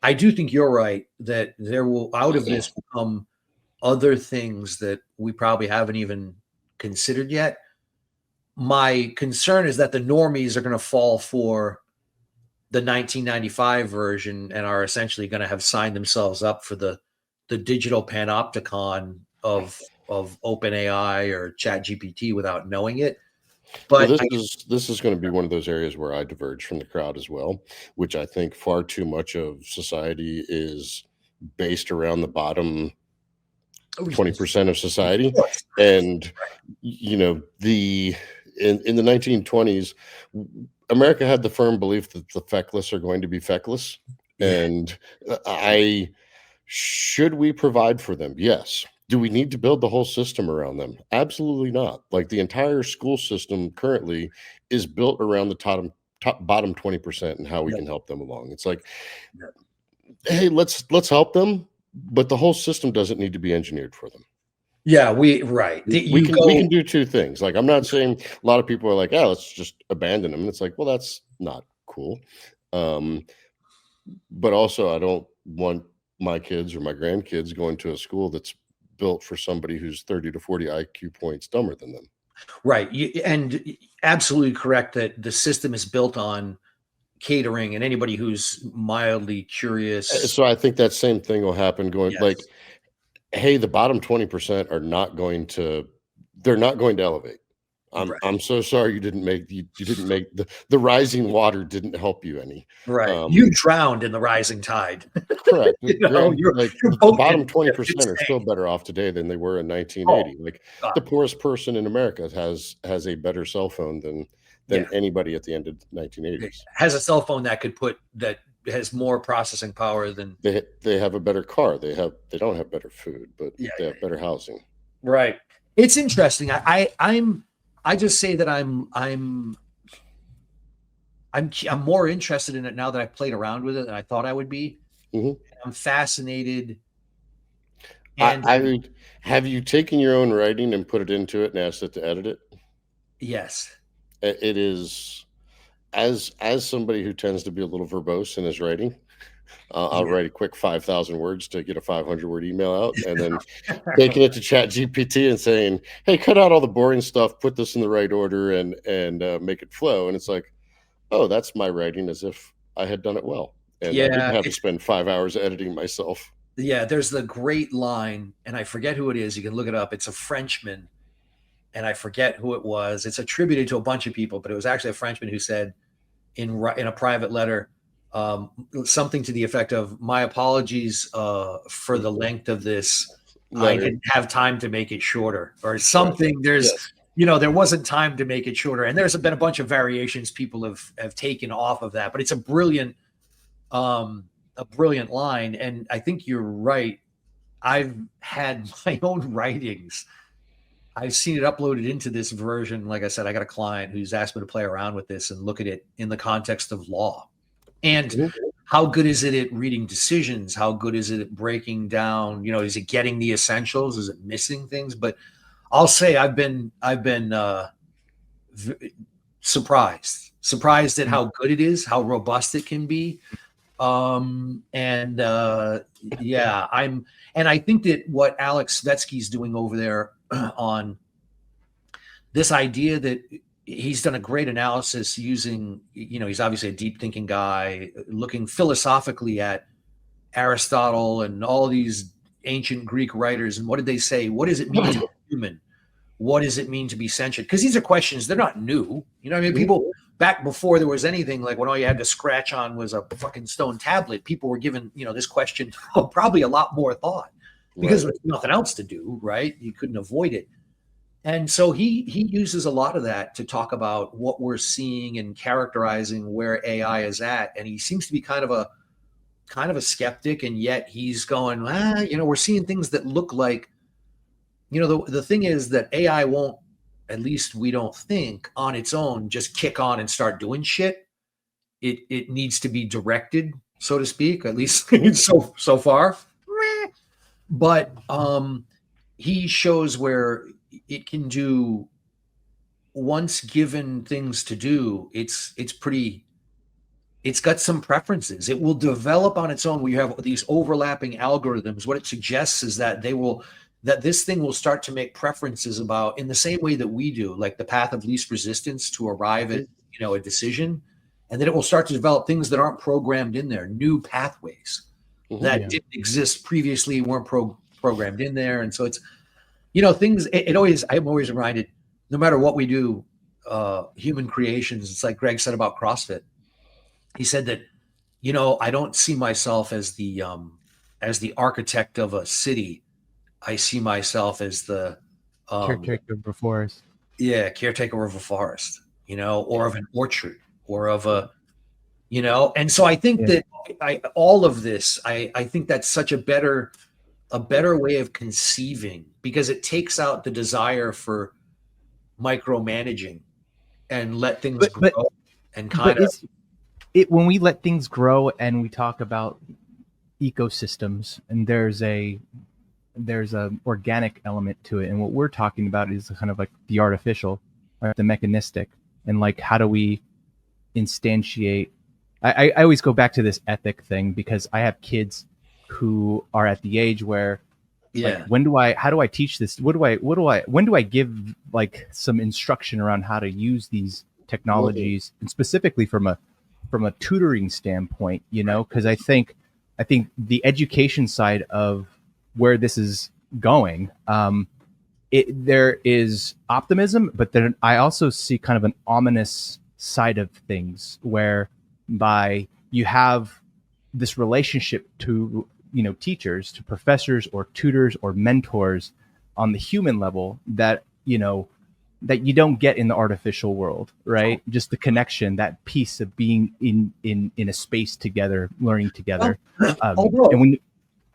I do think you're right that there will, out of this, come other things that we probably haven't even considered yet. My concern is that the normies are going to fall for the 1995 version and are essentially going to have signed themselves up for the digital panopticon of OpenAI or ChatGPT without knowing it. But this is going to be one of those areas where I diverge from the crowd as well, which I think far too much of society is based around the bottom 20% of society. And in the 1920s, America had the firm belief that the feckless are going to be feckless. And should we provide for them? Yes. Do we need to build the whole system around them? Absolutely not. Like the entire school system currently is built around the bottom 20% and how we can help them along. It's like, hey, let's help them, but the whole system doesn't need to be engineered for them. Yeah, we can do two things. Like, I'm not saying a lot of people are like, oh, let's just abandon them. And it's like, well, that's not cool. But also I don't want my kids or my grandkids going to a school that's built for somebody who's 30 to 40 IQ points dumber than them. Right. And absolutely correct that the system is built on catering and anybody who's mildly curious. So I think that same thing will happen like, hey, the bottom 20% are not going to elevate. I'm so sorry you didn't make the rising water didn't help you any. Right. You drowned in the rising tide. Correct. The bottom 20% are still better off today than they were in 1980. The poorest person in America has a better cell phone than anybody at the end of 1980s. Has a cell phone that has more processing power than they have a better car. They don't have better food, but they have better housing. Right. It's interesting. I just say that I'm more interested in it now that I've played around with it than I thought I would be. Mhm. I'm fascinated. I, And I would, have you taken your own writing and put it into it and asked it to edit it? yes. It is, as somebody who tends to be a little verbose in his writing, I'll write a quick 5,000 words to get a 500-word email out, and then taking it to Chat GPT and saying, "Hey, cut out all the boring stuff, put this in the right order, and make it flow." And it's like, oh, that's my writing as if I had done it well, and I didn't Yeah, have to spend 5 hours editing myself. yeah, there's the great line, and I forget who it is. You can look it up. It's a Frenchman, and I forget who it was. It's attributed to a bunch of people, but it was actually a Frenchman who said in a private letter something to the effect of, "My apologies for the length of this. I Letter. didn't have time to make it shorter," or Right. something. There's Yes. there wasn't time to make it shorter, and there's been a bunch of variations people have taken off of that, but it's a brilliant line. And I think you're right. I've had my own writings. I've seen it uploaded into this version. Like I said, I got a client who's asked me to play around with this and look at it in the context of law. And Mhm. how good is it at reading decisions? How good is it at breaking down? Is it getting the essentials? Is it missing things? But I'll say I've been surprised at how good it is, how robust it can be. And yeah, and I think that what Alex Svetsky's doing over there on this idea that he's done a great analysis using, he's obviously a deep thinking guy, looking philosophically at Aristotle and all these ancient Greek writers. And what did they say? What does it mean to be human? What does it mean to be sentient? Because these are questions, they're not new. I mean, people back before there was anything, like when all you had to scratch on was a fucking stone tablet, people were given, this question probably a lot more thought because there's nothing else to do, right? You couldn't avoid it. And so he uses a lot of that to talk about what we're seeing and characterizing where AI is at. And he seems to be kind of a skeptic, and yet he's going, we're seeing things that look like, the thing is that AI won't, at least we don't think, on its own just kick on and start doing shit. It needs to be directed, so to speak, at least so far. But he shows where it can do, once given things to do, it's got some preferences. It will develop on its own. We have these overlapping algorithms. What it suggests is that this thing will start to make preferences about, in the same way that we do, like the path of least resistance to arrive at a decision. And then it will start to develop things that aren't programmed in there, new pathways that didn't exist previously, weren't programmed in there. And so it's, things, I'm always reminded, no matter what we do, human creations, it's like Greg said about CrossFit. He said that, I don't see myself as the architect of a city. I see myself as the Caretaker of a forest. Yeah, caretaker of a forest, or of an orchard, or of a, and so I think that all of this, I think that's such a better way of conceiving, because it takes out the desire for micromanaging and let things grow and kind of. When we let things grow and we talk about ecosystems, and there's a organic element to it, and what we're talking about is kind of like the artificial, or the mechanistic, and like how do we instantiate. I always go back to this ethic thing, because I have kids who are at the age where, like, how do I teach this? When do I give like some instruction around how to use these technologies, and specifically from a tutoring standpoint, because I think the education side of where this is going, there is optimism, but then I also see kind of an ominous side of things, whereby you have this relationship to teachers, to professors or tutors or mentors on the human level that that you don't get in the artificial world, right? Just the connection, that piece of being in a space together, learning together.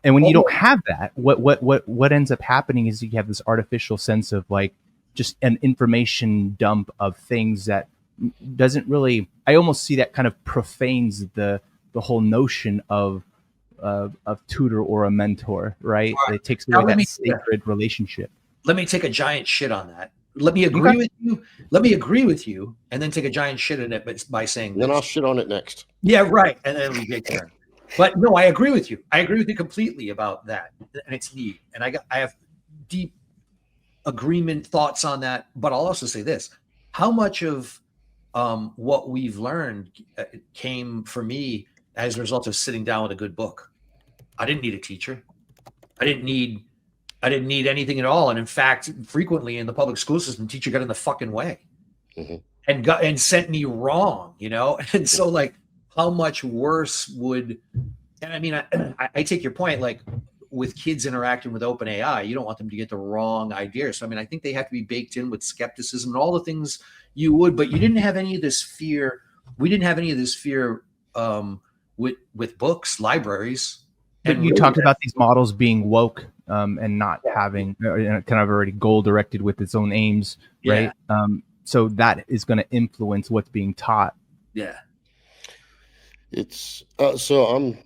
And And when you don't have that, what ends up happening is you have this artificial sense of like just an information dump of things that doesn't really. I almost see that kind of profanes the whole notion of tutor or a mentor, right? Right. It takes Now away let me- that sacred relationship. Let me take a giant shit on that. Let me agree with you. Let me agree with you, and then take a giant shit in it by saying Then this. I'll shit on it next. Yeah, right. And then it'll be Jake's turn. But no, I agree with you. I agree with you completely about that, and it's neat. And I have deep agreement thoughts on that. But I'll also say this: how much of what we've learned came for me as a result of sitting down with a good book. I didn't need a teacher. I didn't need anything at all. And in fact, frequently in the public school system, teacher got in the fucking way and sent me wrong, you know? And so like, how much worse would, and I mean, I take your point, like with kids interacting with open AI, you don't want them to get the wrong ideas. So, I mean, I think they have to be baked in with skepticism and all the things you would, but you didn't have any of this fear. We didn't have any of this fear with books, libraries. But you talked about these models being woke and not having kind of already goal directed with its own aims, right? Yeah. So that is going to influence what's being taught. Yeah. It's so I'm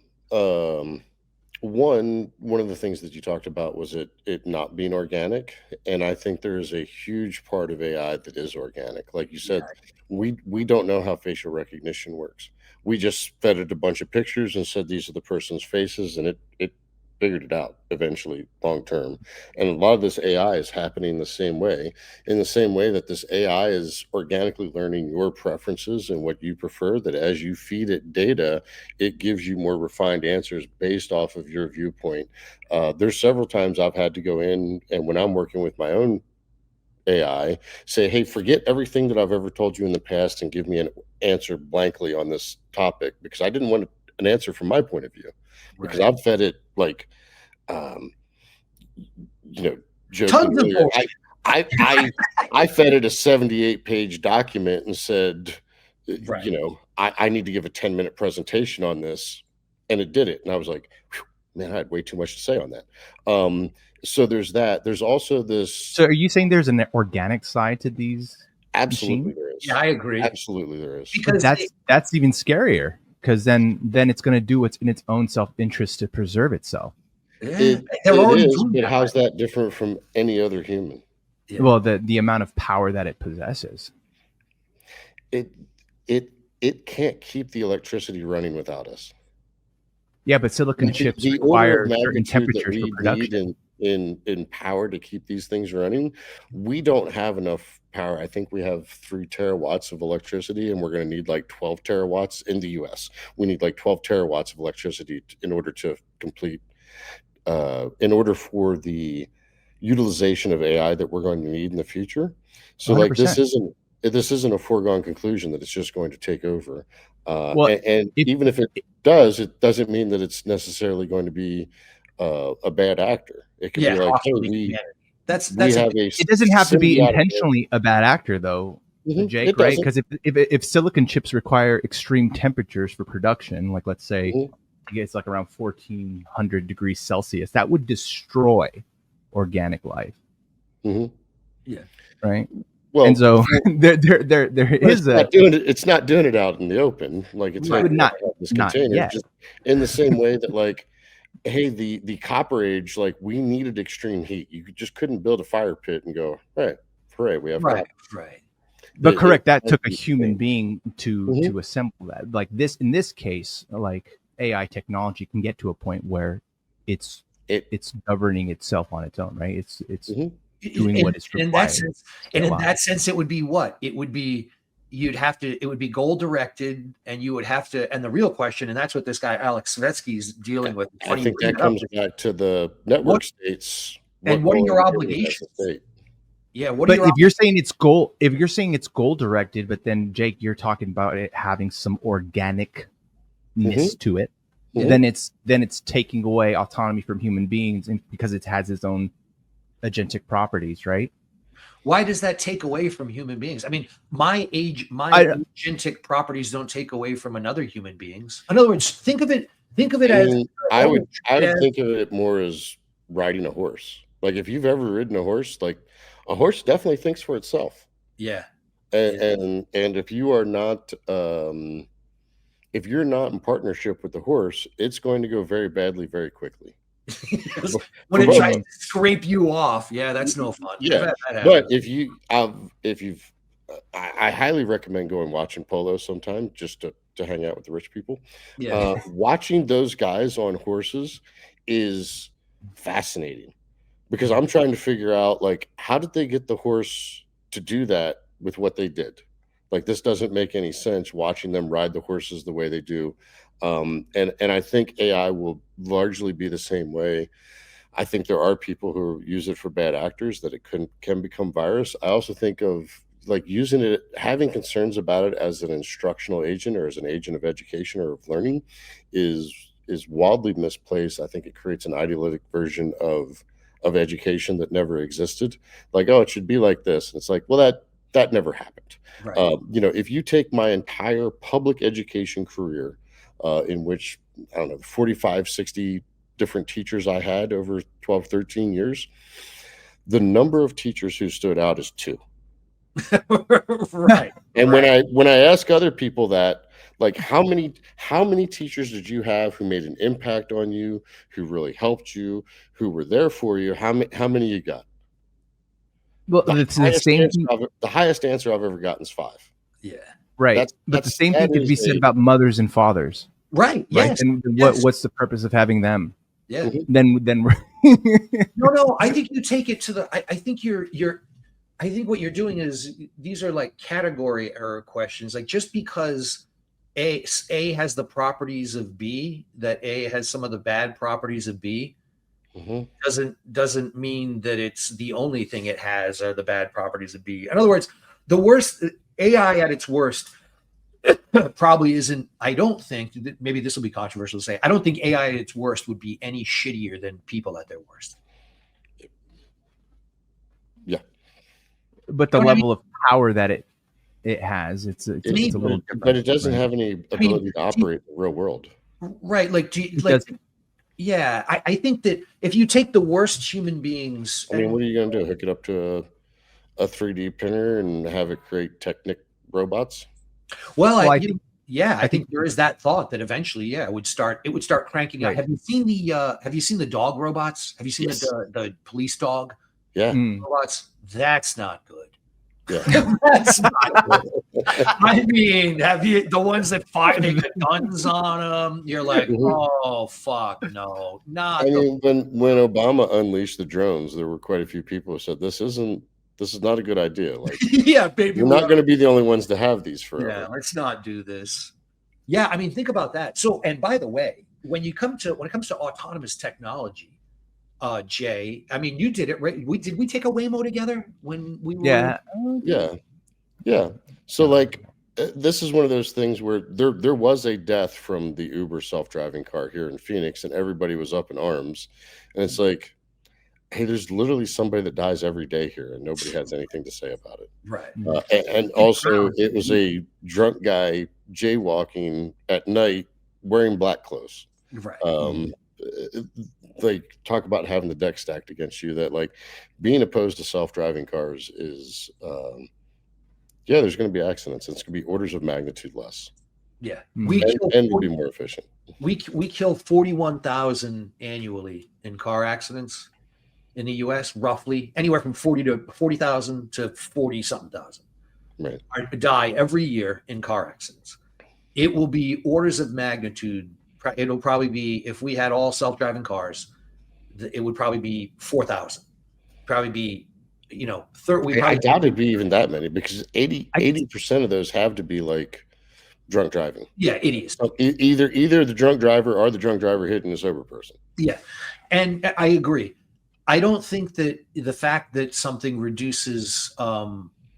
one of the things that you talked about was it not being organic, and I think there is a huge part of AI that is organic. Like you said, we don't know how facial recognition works. We just fed it a bunch of pictures and said these are the person's faces, and it figured it out eventually long term. And a lot of this AI is happening the same way, in the same way that this AI is organically learning your preferences and what you prefer, that as you feed it data, it gives you more refined answers based off of your viewpoint. There's several times I've had to go in, and when I'm working with my own AI, say, hey, forget everything that I've ever told you in the past and give me an answer blankly on this topic, because I didn't want an answer from my point of view, because I've fed it like, jokingly, I fed it a 78-page document and said, I need to give a 10-minute presentation on this, and it did it. And I was like, man, I had way too much to say on that. So there's that. There's also this. So are you saying there's an organic side to these? Absolutely, machines? there is. Yeah, I agree. Absolutely, there is. Because that's even scarier, because then it's going to do what's in its own self-interest to preserve itself. It is, but how's that different from any other human? Yeah. Well, the amount of power that it possesses. It can't keep the electricity running without us. Yeah, but silicon chips require certain temperatures for production. In power to keep these things running, we don't have enough power. I think we have 3 terawatts of electricity, and we're going to need like 12 terawatts in the US. We need like 12 terawatts of electricity in order to complete, in order for the utilization of AI that we're going to need in the future. So 100%. Like this isn't a foregone conclusion that it's just going to take over. Even if it does, it doesn't mean that it's necessarily going to be a bad actor. It could be like, hey, it doesn't have to be intentionally a bad actor, though, Jake, right? Because if silicon chips require extreme temperatures for production, like let's say it's like around 1400 degrees Celsius, that would destroy organic life. Yeah. Right. Well, and so there is it's not doing it out in the open, like it's not this container. Just in the same way that, like, hey, the Copper Age, like, we needed extreme heat. You just couldn't build a fire pit and go, right, hooray, we have right. But correct, that took a human being to assemble that. Like this, in this case, like AI technology can get to a point where it's governing itself on its own, right? It's doing what is required. In that sense, it would be what? It would be it would be goal directed, and you would have to, and the real question, and that's what this guy Alex Svetsky is dealing with. I think that comes back to the network states. And what are your obligations? Yeah, but if you're saying it's goal directed, but then Jake, you're talking about it having some organicness to it, then it's taking away autonomy from human beings, and because it has its own agentic properties, right? Why does that take away from human beings? I mean, my agentic properties don't take away from another human being's. In other words, think of it Think of it I as mean, I would think of it more as riding a horse. Like if you've ever ridden a horse, like a horse definitely thinks for itself. yeah. And if you are not if you're not in partnership with the horse, it's going to go very badly very quickly. When it tries to scrape you off, yeah, that's no fun. Yeah, but if you've I highly recommend going watching polo sometime just to hang out with the rich people. Yeah. Watching those guys on horses is fascinating because I'm trying to figure out, like, how did they get the horse to do that with what they did? Like, this doesn't make any sense watching them ride the horses the way they do. And I think AI will largely be the same way. I think there are people who use it for bad actors, that it can become virus. I also think of like using it, having concerns about it as an instructional agent or as an agent of education or of learning is wildly misplaced. I think it creates an idealistic version of education that never existed. Like, oh, it should be like this. And it's like, well, that never happened. Right. You know, if you take my entire public education career, in which, I don't know, 45, 60 different teachers I had over 12, 13 years, the number of teachers who stood out is 2. Right. And when I ask other people that, like, how many teachers did you have who made an impact on you, who really helped you, who were there for you? How many you got? Well, it's the same. The highest answer I've ever gotten is 5. Yeah. Right. But the same thing could be said about mothers and fathers. Right. Yes. And what's the purpose of having them? Yeah. Then no. I think you take it to the. I think I think what you're doing is, these are like category error questions. Like, just because A has the properties of B, that A has some of the bad properties of B, doesn't mean that it's the only thing it has are the bad properties of B. In other words, the worst AI at its worst probably isn't. I don't think, maybe this will be controversial to say, I don't think AI at its worst would be any shittier than people at their worst. Yeah. But the level of power that it has, it's a little different. But it doesn't have any ability to operate in the real world. Right. Yeah, I think that if you take the worst human beings, I mean, what are you going to do? Hook it up to a 3D printer and have it create Technic robots? Well, I think there is that thought that eventually, it would start cranking out. Have you seen the dog robots? Have you seen the police dog? Yeah. Robots? That's not good. Yeah. That's not good. I mean, have you the ones that fire the guns on them? You're like, oh fuck, no, not. I mean, when Obama unleashed the drones, there were quite a few people who said this is not a good idea. Like, yeah, baby, we're not going to be the only ones to have these forever. Yeah, let's not do this. Yeah, I mean, think about that. So, and by the way, when it comes to autonomous technology, Jay, I mean, you did it right. Did we take a Waymo together when we were? Yeah. So, like, this is one of those things where there was a death from the Uber self-driving car here in Phoenix, and everybody was up in arms. And it's like, hey, there's literally somebody that dies every day here, and nobody has anything to say about it. Right. And also, it was a drunk guy jaywalking at night wearing black clothes. Right. Like, talk about having the deck stacked against you. That, like, being opposed to self-driving cars is, there's going to be accidents. It's going to be orders of magnitude less. Yeah, and we'll be more efficient. We kill 41,000 annually in car accidents in the U.S. Roughly anywhere from 40,000 to 40-something thousand. Right. Die every year in car accidents. It will be orders of magnitude. It'll probably be, if we had all self-driving cars, it would probably be 4,000. Probably be, I doubt it'd be even that many, because 80% of those have to be like drunk driving. Yeah, idiots. So either the drunk driver or the drunk driver hitting a sober person. Yeah, and I agree. I don't think that the fact that something reduces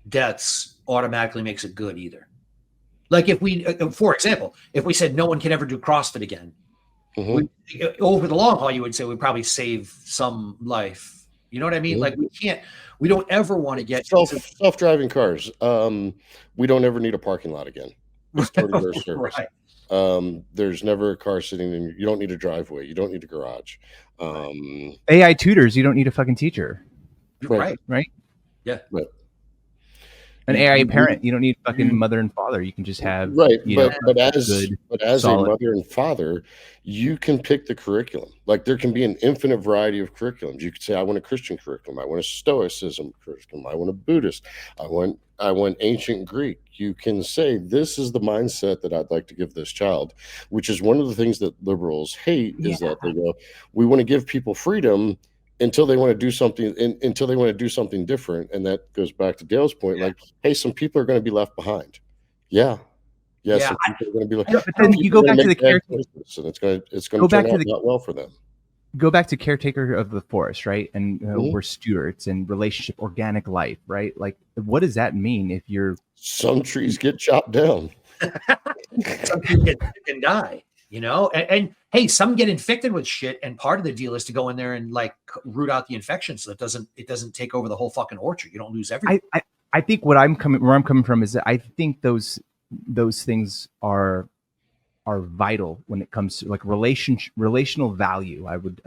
deaths automatically makes it good either. Like, if we, for example, if we said no one can ever do CrossFit again, over the long haul, you would say we'd probably save some life. You know what I mean? Like, we don't ever want to get self-driving cars. We don't ever need a parking lot again. Right. There's never a car sitting in. You don't need a driveway. You don't need a garage. AI tutors. You don't need a fucking teacher, Right. right? Yeah. Right. An AI parent. You don't need fucking mother and father. You can just have Right, you know, but as good, a solid. mother and father, you can pick the curriculum. Like there can be an infinite variety of curriculums. You could say, I want a Christian curriculum, I want a Stoicism curriculum, I want a Buddhist, I want ancient Greek. You can say this is the mindset that I'd like to give this child, which is one of the things that liberals hate, is that they go, we want to give people freedom until they want to do something different. And that goes back to Dale's point, like, hey, some people are going to be left behind. Some people are going to be like, but then you go back to the caretaker, and it's going to turn out not well for them. Go back to caretaker of the forest, right? And we're stewards and relationship, organic life, right? Like, what does that mean if you're... Some trees get chopped down. Some trees get sick and die, you know? And hey, some get infected with shit, and part of the deal is to go in there and like root out the infection so it doesn't take over the whole fucking orchard. You don't lose everything. I think where I'm coming from is that I think those things are vital when it comes to like relational value. I would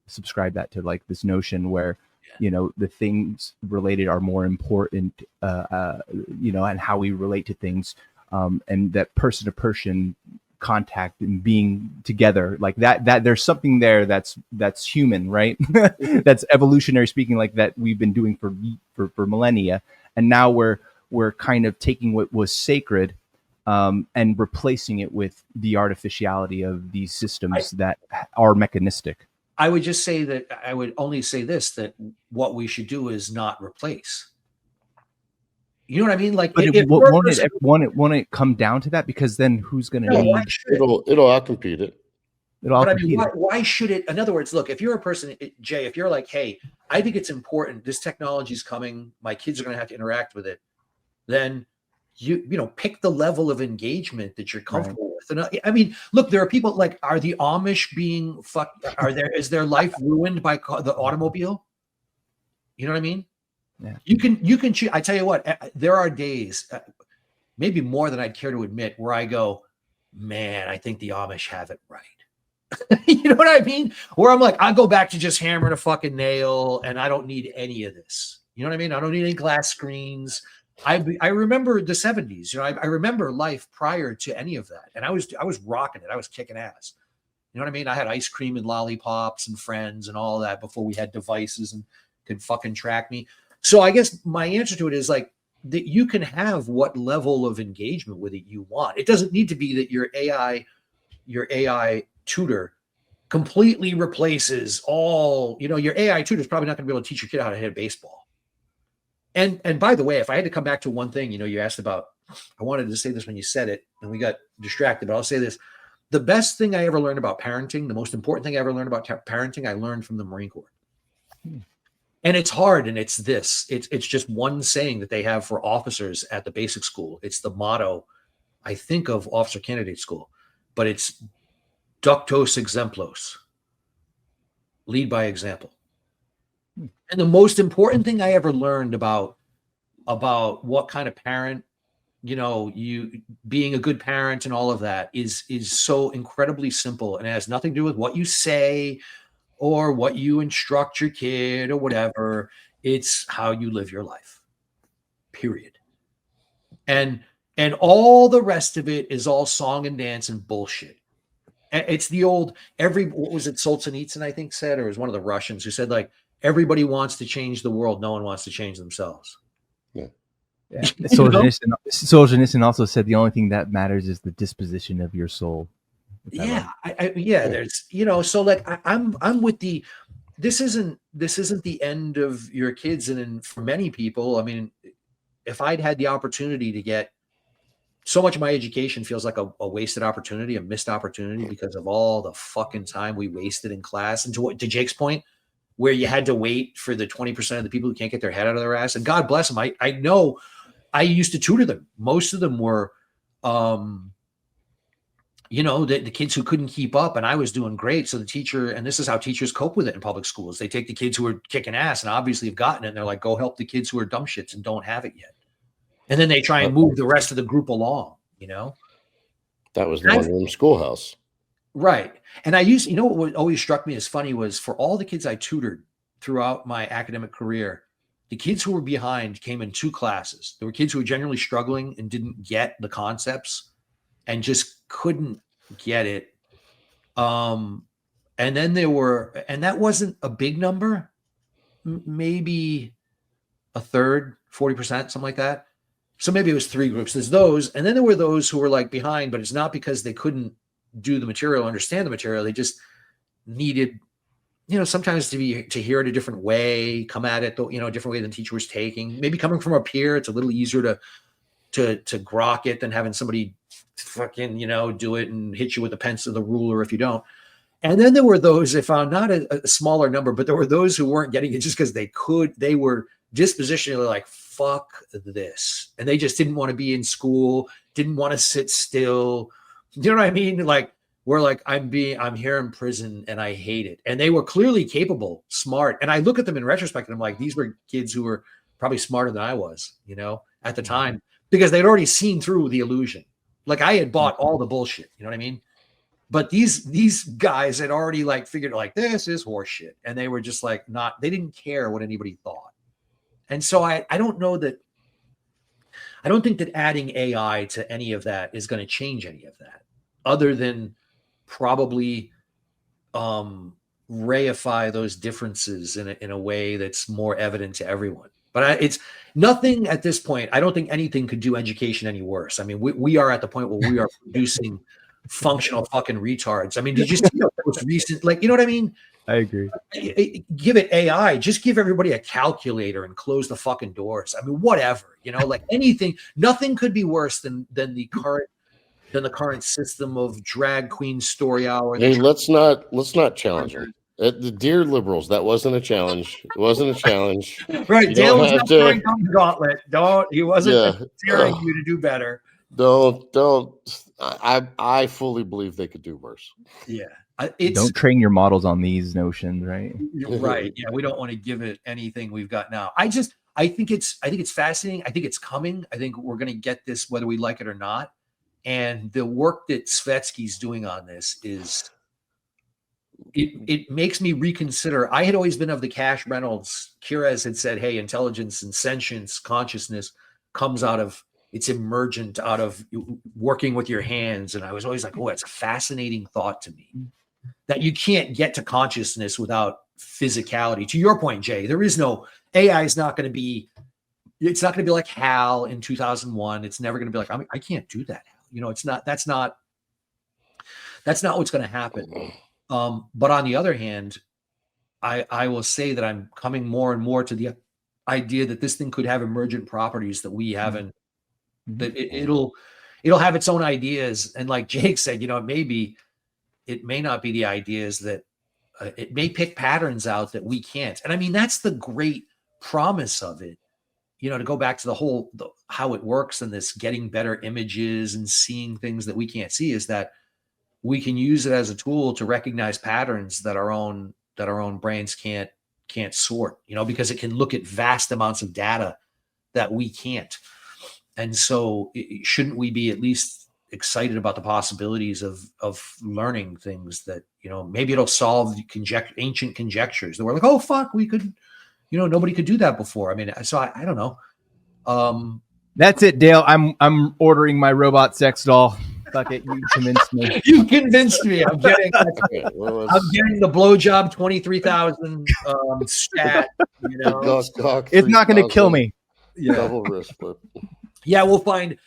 subscribe that to like this notion where, you know, the things related are more important, you know, and how we relate to things, and that person to person contact and being together like that there's something there that's human, right? That's evolutionary speaking, like that we've been doing for millennia, and now we're kind of taking what was sacred and replacing it with the artificiality of these systems that are mechanistic. I would just say that I would only say this, that what we should do is not replace. You know what I mean? Like, but won't it come down to that? Because then who's going to need? It'll outcompete it. But I mean, why should it? In other words, look, if you're a person, Jay, if you're like, hey, I think it's important, this technology is coming, my kids are going to have to interact with it, then you know, pick the level of engagement that you're comfortable with. And I mean, look, there are people like, are the Amish being fucked? Is their life ruined by the automobile? You know what I mean? Yeah. You can choose. I tell you what, there are days, maybe more than I'd care to admit, where I go, man, I think the Amish have it right. You know what I mean? Where I'm like, I go back to just hammering a fucking nail, and I don't need any of this. You know what I mean? I don't need any glass screens. I remember the 70s. You know, I remember life prior to any of that, and I was rocking it. I was kicking ass. You know what I mean? I had ice cream and lollipops and friends and all that before we had devices and could fucking track me. So I guess my answer to it is like that you can have what level of engagement with it you want. It doesn't need to be that your AI tutor completely replaces all, you know, your AI tutor is probably not going to be able to teach your kid how to hit a baseball. And by the way, if I had to come back to one thing, you know, you asked about, I wanted to say this when you said it and we got distracted, but I'll say this. The best thing I ever learned about parenting, the most important thing I ever learned about parenting, I learned from the Marine Corps. And it's hard, and it's this. It's just one saying that they have for officers at the basic school. It's the motto, I think, of officer candidate school, but it's ductos exemplos, lead by example. And the most important thing I ever learned about what kind of parent, you know, you being a good parent and all of that is so incredibly simple, and it has nothing to do with what you say or what you instruct your kid or whatever. It's how you live your life, period. And all the rest of it is all song and dance and bullshit. It's the old, what was it, Solzhenitsyn, I think, said, or it was one of the Russians who said, like, everybody wants to change the world, no one wants to change themselves. Yeah. Solzhenitsyn also said the only thing that matters is the disposition of your soul. Yeah, there's, you know, so like I'm with the, this isn't the end of your kids. And for many people, I mean, if I'd had the opportunity to get, so much of my education feels like a wasted opportunity, a missed opportunity, because of all the fucking time we wasted in class. And to Jake's point, where you had to wait for the 20% of the people who can't get their head out of their ass. And God bless them. I know I used to tutor them. Most of them were, you know, the kids who couldn't keep up, and I was doing great. So the teacher, and this is how teachers cope with it in public schools. They take the kids who are kicking ass and obviously have gotten it, and they're like, go help the kids who are dumb shits and don't have it yet. And then they try and move the rest of the group along, you know? That was the one room schoolhouse. Right. And I used, what always struck me as funny was for all the kids I tutored throughout my academic career, the kids who were behind came in 2 classes. There were kids who were generally struggling and didn't get the concepts and just couldn't get it. And then and that wasn't a big number, maybe a third, 40%, something like that. So maybe it was 3 groups. There's those. And then there were those who were like behind, but it's not because they couldn't do the material, understand the material. They just needed, sometimes to hear it a different way, come at it, a different way than the teacher was taking. Maybe coming from a peer, it's a little easier to grok it than having somebody fucking, do it and hit you with a pencil, the ruler if you don't. And then there were those I found, not a smaller number, but there were those who weren't getting it just because they were dispositionally like, fuck this. And they just didn't want to be in school, didn't want to sit still. You know what I mean? Like, we're like, I'm here in prison and I hate it. And they were clearly capable, smart. And I look at them in retrospect and I'm like, these were kids who were probably smarter than I was, at the time, because they'd already seen through the illusion. Like I had bought all the bullshit, you know what I mean? But these guys had already like figured like, this is horseshit. And they were just like, they didn't care what anybody thought. And so I don't think that adding AI to any of that is going to change any of that, other than probably reify those differences in a way that's more evident to everyone. But it's nothing at this point. I don't think anything could do education any worse. I mean, we are at the point where we are producing functional fucking retards. I mean, did you see the most recent, like, you know what I mean? I agree. Give it AI, just give everybody a calculator and close the fucking doors. I mean, whatever, like anything, nothing could be worse than the current system of drag queen story hour. Hey, let's not challenge them. The dear liberals, that wasn't a challenge. It wasn't a challenge. Right. Dale was not throwing down the gauntlet. He wasn't daring you to do better. Don't. I fully believe they could do worse. Yeah. Don't train your models on these notions, right? You're right. Yeah, we don't want to give it anything we've got now. I think it's fascinating. I think it's coming. I think we're going to get this whether we like it or not. And the work that Svetsky's doing on this it makes me reconsider. I had always been of the Cash Reynolds. Kirez had said, hey, intelligence and sentience, consciousness comes it's emergent out of working with your hands. And I was always like, oh, it's a fascinating thought to me that you can't get to consciousness without physicality. To your point, Jay, there is no AI is not going to be, it's not going to be like HAL in 2001. It's never going to be like, I can't do that. It's not, that's not what's going to happen. But on the other hand, I will say that I'm coming more and more to the idea that this thing could have emergent properties that we haven't, that it'll have its own ideas. And like Jake said, it may not be the ideas that it may pick patterns out that we can't. And I mean, that's the great promise of it, to go back to how it works and this getting better images and seeing things that we can't see, is that we can use it as a tool to recognize patterns that our own brains can't sort, because it can look at vast amounts of data that we can't. And so shouldn't we be at least excited about the possibilities of learning things that, maybe it'll solve ancient conjectures that we're like, oh, fuck, we could, nobody could do that before. I mean, so I don't know. That's it, Dale. I'm ordering my robot sex doll. Fuck it, you convinced me. You convinced me. I'm getting the blowjob 23,000 stat. It's not going to kill me. Yeah. Double wrist flip. Yeah, we'll find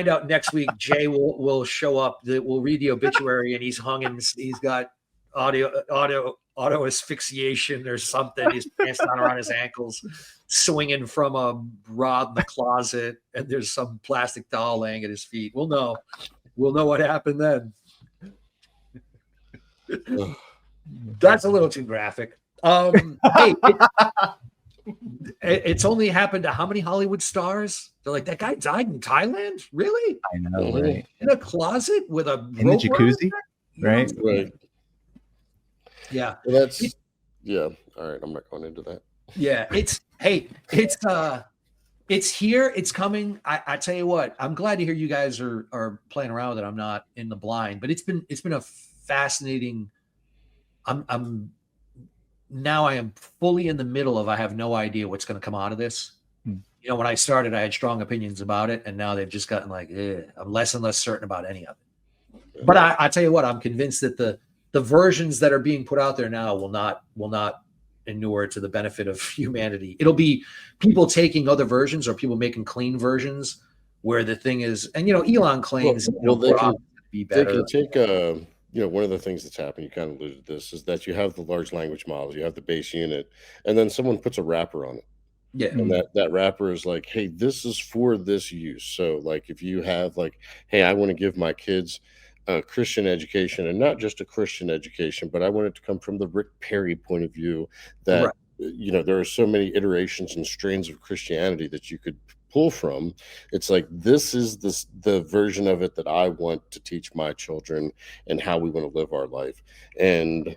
out next week. Jay will show up. We'll read the obituary, and he's hung and he's got auto asphyxiation or something. His pants down around his ankles, swinging from a rod in the closet, and there's some plastic doll laying at his feet. We'll know what happened then. That's a little too graphic. Hey, it's only happened to how many Hollywood stars? They're like, that guy died in Thailand? Really? I know, right? In a closet with a in the jacuzzi, right? Right. Yeah. Well, all right. I'm not going into that. Yeah. It's It's here. It's coming. I tell you what, I'm glad to hear you guys are playing around with it. I'm not in the blind, but it's been a fascinating. I'm now I am fully in the middle of, I have no idea what's going to come out of this. You know, when I started, I had strong opinions about it, and now they've just gotten like, I'm less and less certain about any of it. But I tell you what, I'm convinced that the versions that are being put out there now will not inure to the benefit of humanity. It'll be people taking other versions or people making clean versions where the thing is, and you know, Elon claims they can be better. They can take you know, one of the things that's happened, you kind of alluded to this, is that you have the large language models, you have the base unit, and then someone puts a wrapper on it. Yeah. And that wrapper is like, hey, this is for this use. So like if you have like, hey, I want to give my kids a Christian education, and not just a Christian education, but I want it to come from the Rick Perry point of view, that Right. you know, there are so many iterations and strains of Christianity that you could pull from. It's like, this is the version of it that I want to teach my children and how we want to live our life. And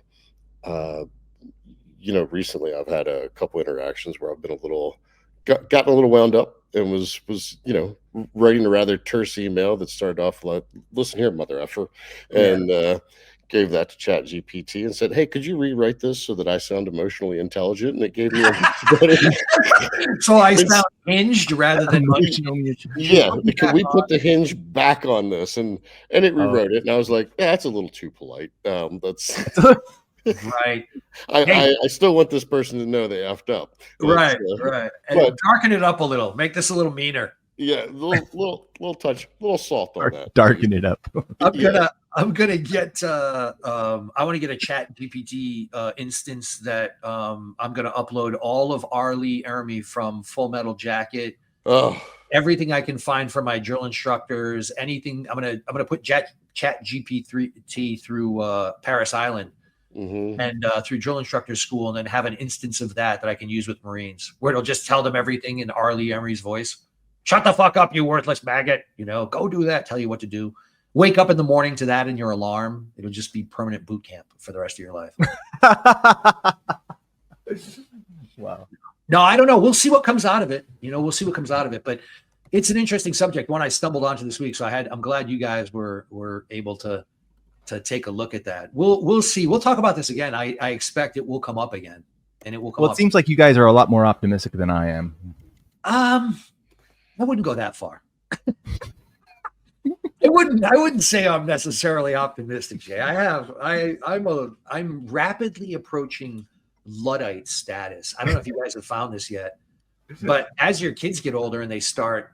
you know, recently I've had a couple interactions where I've been gotten a little wound up, and was you know, writing a rather terse email that started off like, listen here, mother effer, and gave that to Chat GPT and said, hey, could you rewrite this so that I sound emotionally intelligent? And it gave me so I sound hinged rather than emotionally. Yeah, can we put the hinge back on this? And it rewrote it, and I was like, that's a little too polite. That's right. I still want this person to know they effed up. Right. And darken it up a little. Make this a little meaner. Yeah, little touch, little salt on that. Darken it up. I'm gonna get. I want to get a Chat GPT instance that I'm gonna upload all of Arlie Ermy from Full Metal Jacket. Everything I can find from my drill instructors. Anything. I'm gonna put Chat GPT through Paris Island. And through drill instructor school, and then have an instance of that I can use with Marines, where it'll just tell them everything in Arlie Emery's voice. Shut the fuck up, you worthless maggot. You know, go do that. Tell you what to do. Wake up in the morning to that in your alarm. It'll just be permanent boot camp for the rest of your life. Wow. No, I don't know. We'll see what comes out of it. You know, we'll see what comes out of it. But it's an interesting subject, one I stumbled onto this week. So I'm glad you guys were able to take a look at that. We'll see. We'll talk about this again. I expect it will come up again, and it will come up. Well, it seems like you guys are a lot more optimistic than I am. I wouldn't go that far. I wouldn't say I'm necessarily optimistic, Jay. I'm rapidly approaching Luddite status. I don't know if you guys have found this yet, but as your kids get older and they start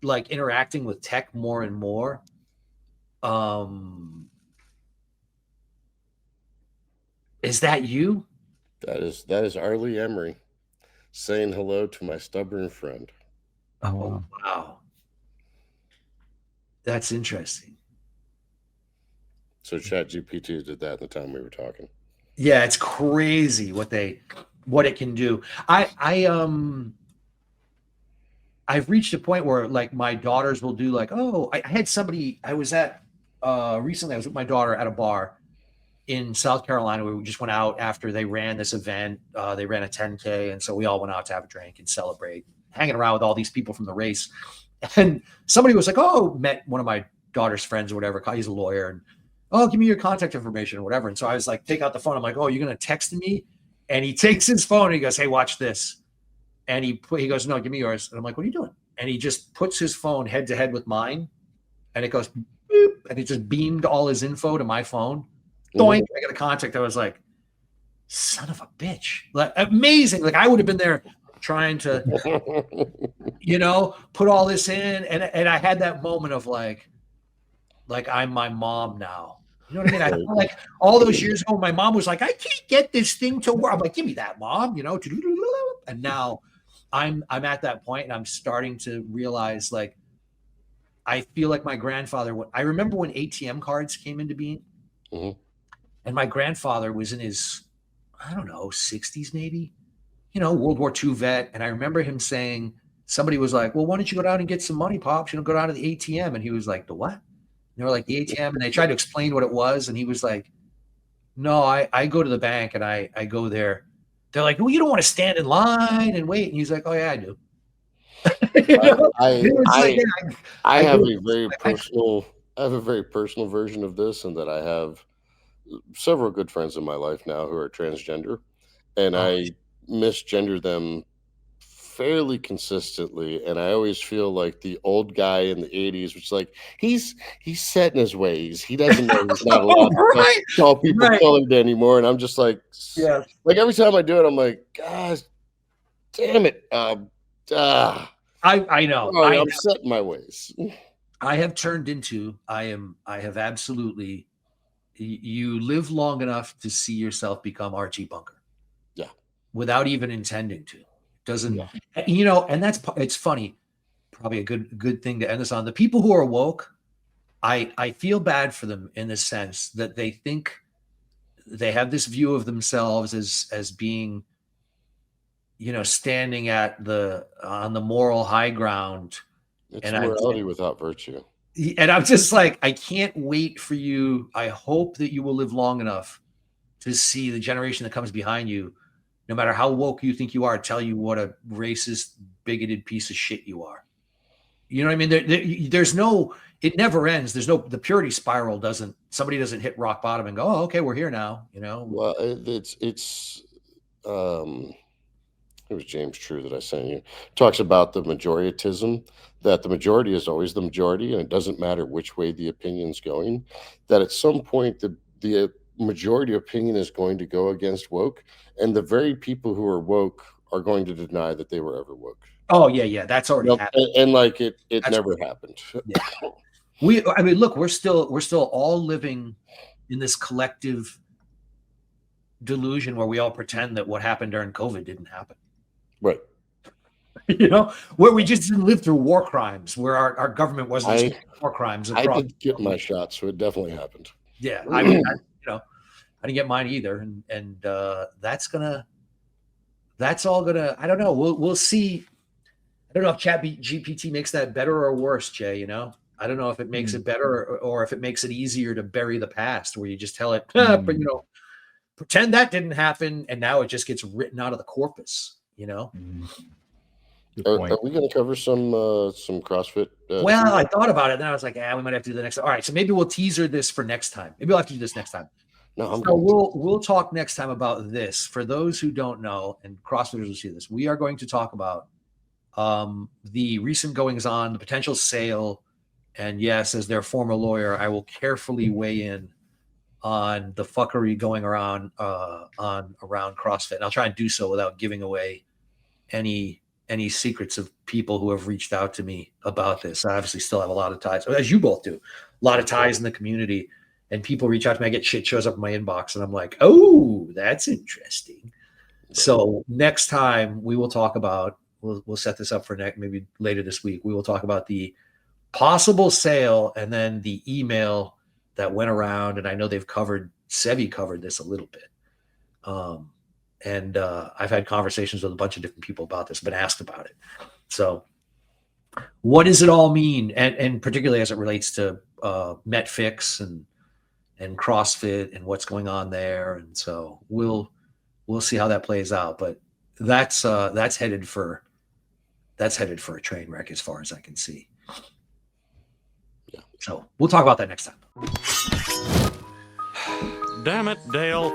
like interacting with tech more and more, is that you? That is Arlie Emery saying hello to my stubborn friend. Oh, wow. That's interesting. So Chat GPT did that in the time we were talking. Yeah, it's crazy what it can do. I've reached a point where like my daughters will do like, I had somebody, I was at recently I was with my daughter at a bar in South Carolina. We just went out after they ran this event. They ran a 10K, and so we all went out to have a drink and celebrate, hanging around with all these people from the race. And somebody was like, met one of my daughter's friends or whatever. He's a lawyer, and give me your contact information or whatever. And so I was like, take out the phone. I'm like, you're going to text me? And he takes his phone and he goes, hey, watch this. And he goes, no, give me yours. And I'm like, what are you doing? And he just puts his phone head to head with mine, and it goes, boop, and he just beamed all his info to my phone. Doink, I got a contact. I was like, son of a bitch. Like, amazing. Like, I would have been there trying to, put all this in. And I had that moment of like I'm my mom now. You know what I mean? I feel like all those years ago, my mom was like, I can't get this thing to work. I'm like, give me that, Mom, and now I'm at that point, and I'm starting to realize, like, I feel like my grandfather, I remember when ATM cards came into being, and my grandfather was in his, I don't know, 60s maybe, World War II vet. And I remember him saying, somebody was like, well, why don't you go down and get some money, Pops? Go down to the ATM. And he was like, the what? And they were like, the ATM. And they tried to explain what it was. And he was like, no, I go to the bank and I go there. They're like, well, you don't want to stand in line and wait. And he's like, oh, yeah, I do. You know? I It was like, yeah, I I have go, a very personal version of this, and that I have several good friends in my life now who are transgender, and oh, I misgender them fairly consistently, and I always feel like the old guy in the 80s, which is like he's set in his ways. He doesn't know he's not allowed to right, call people right. colored anymore. And I'm just Yeah. like every time I do it, I'm like, gosh, damn it. I know. Oh, I'm set in my ways. I have turned into, I have absolutely, you live long enough to see yourself become Archie Bunker Yeah. without even intending to. Doesn't, Yeah. you know, and it's funny, probably a good thing to end this on. The people who are woke, I feel bad for them in the sense that they think they have this view of themselves as being, you know, standing at the on the moral high ground. It's And I morality without virtue. and I'm just like, I can't wait for you. I hope that you will live long enough to see the generation that comes behind you, no matter how woke you think you are, tell you what a racist, bigoted piece of shit you are. You know what I mean? There's no, it never ends. There's no, the purity spiral doesn't, somebody doesn't hit rock bottom and go, oh, okay, we're here now, you know? Well, it's it was James True that I sent you. Talks about the majoritism, that the majority is always the majority, and it doesn't matter which way the opinion's going. That at some point the majority opinion is going to go against woke, and the very people who are woke are going to deny that they were ever woke. Oh yeah, yeah, that's already happened. And like it That's never happened. Yeah. I mean, look, we're still all living in this collective delusion where we all pretend that what happened during COVID didn't happen. Right. You know, where we just didn't live through war crimes, where our government wasn't just war crimes I across. did get my shot, so it definitely happened. Yeah, I mean, you know, I didn't get mine either, and that's all gonna. I don't know. We'll see. I don't know if Chat GPT makes that better or worse, Jay. You know, I don't know if it makes it better or if it makes it easier to bury the past, where you just tell it, but you know, pretend that didn't happen, and now it just gets written out of the corpus. You know. Are we going to cover some CrossFit? Well, I thought about it, and then I was like, we might have to do the next. All right, so maybe we'll teaser this for next time. Maybe we'll have to do this next time. No, so we'll talk next time about this. For those who don't know, and CrossFitters will see this, we are going to talk about the recent goings on, the potential sale, and yes, as their former lawyer, I will carefully weigh in on the fuckery going around around CrossFit, and I'll try and do so without giving away any secrets of people who have reached out to me about this. I obviously still have a lot of ties, as you both do, a lot of ties in the community, and people reach out to me. I get shit shows up in my inbox, and I'm like, oh, that's interesting. So next time we will talk about, we'll set this up for maybe later this week. We will talk about the possible sale and then the email that went around. And I know Sevi covered this a little bit. And I've had conversations with a bunch of different people about this, been asked about it. So what does it all mean? And particularly as it relates to MetFix and CrossFit and what's going on there. And so we'll see how that plays out. But that's headed for a train wreck as far as I can see. Yeah. So we'll talk about that next time. Damn it, Dale.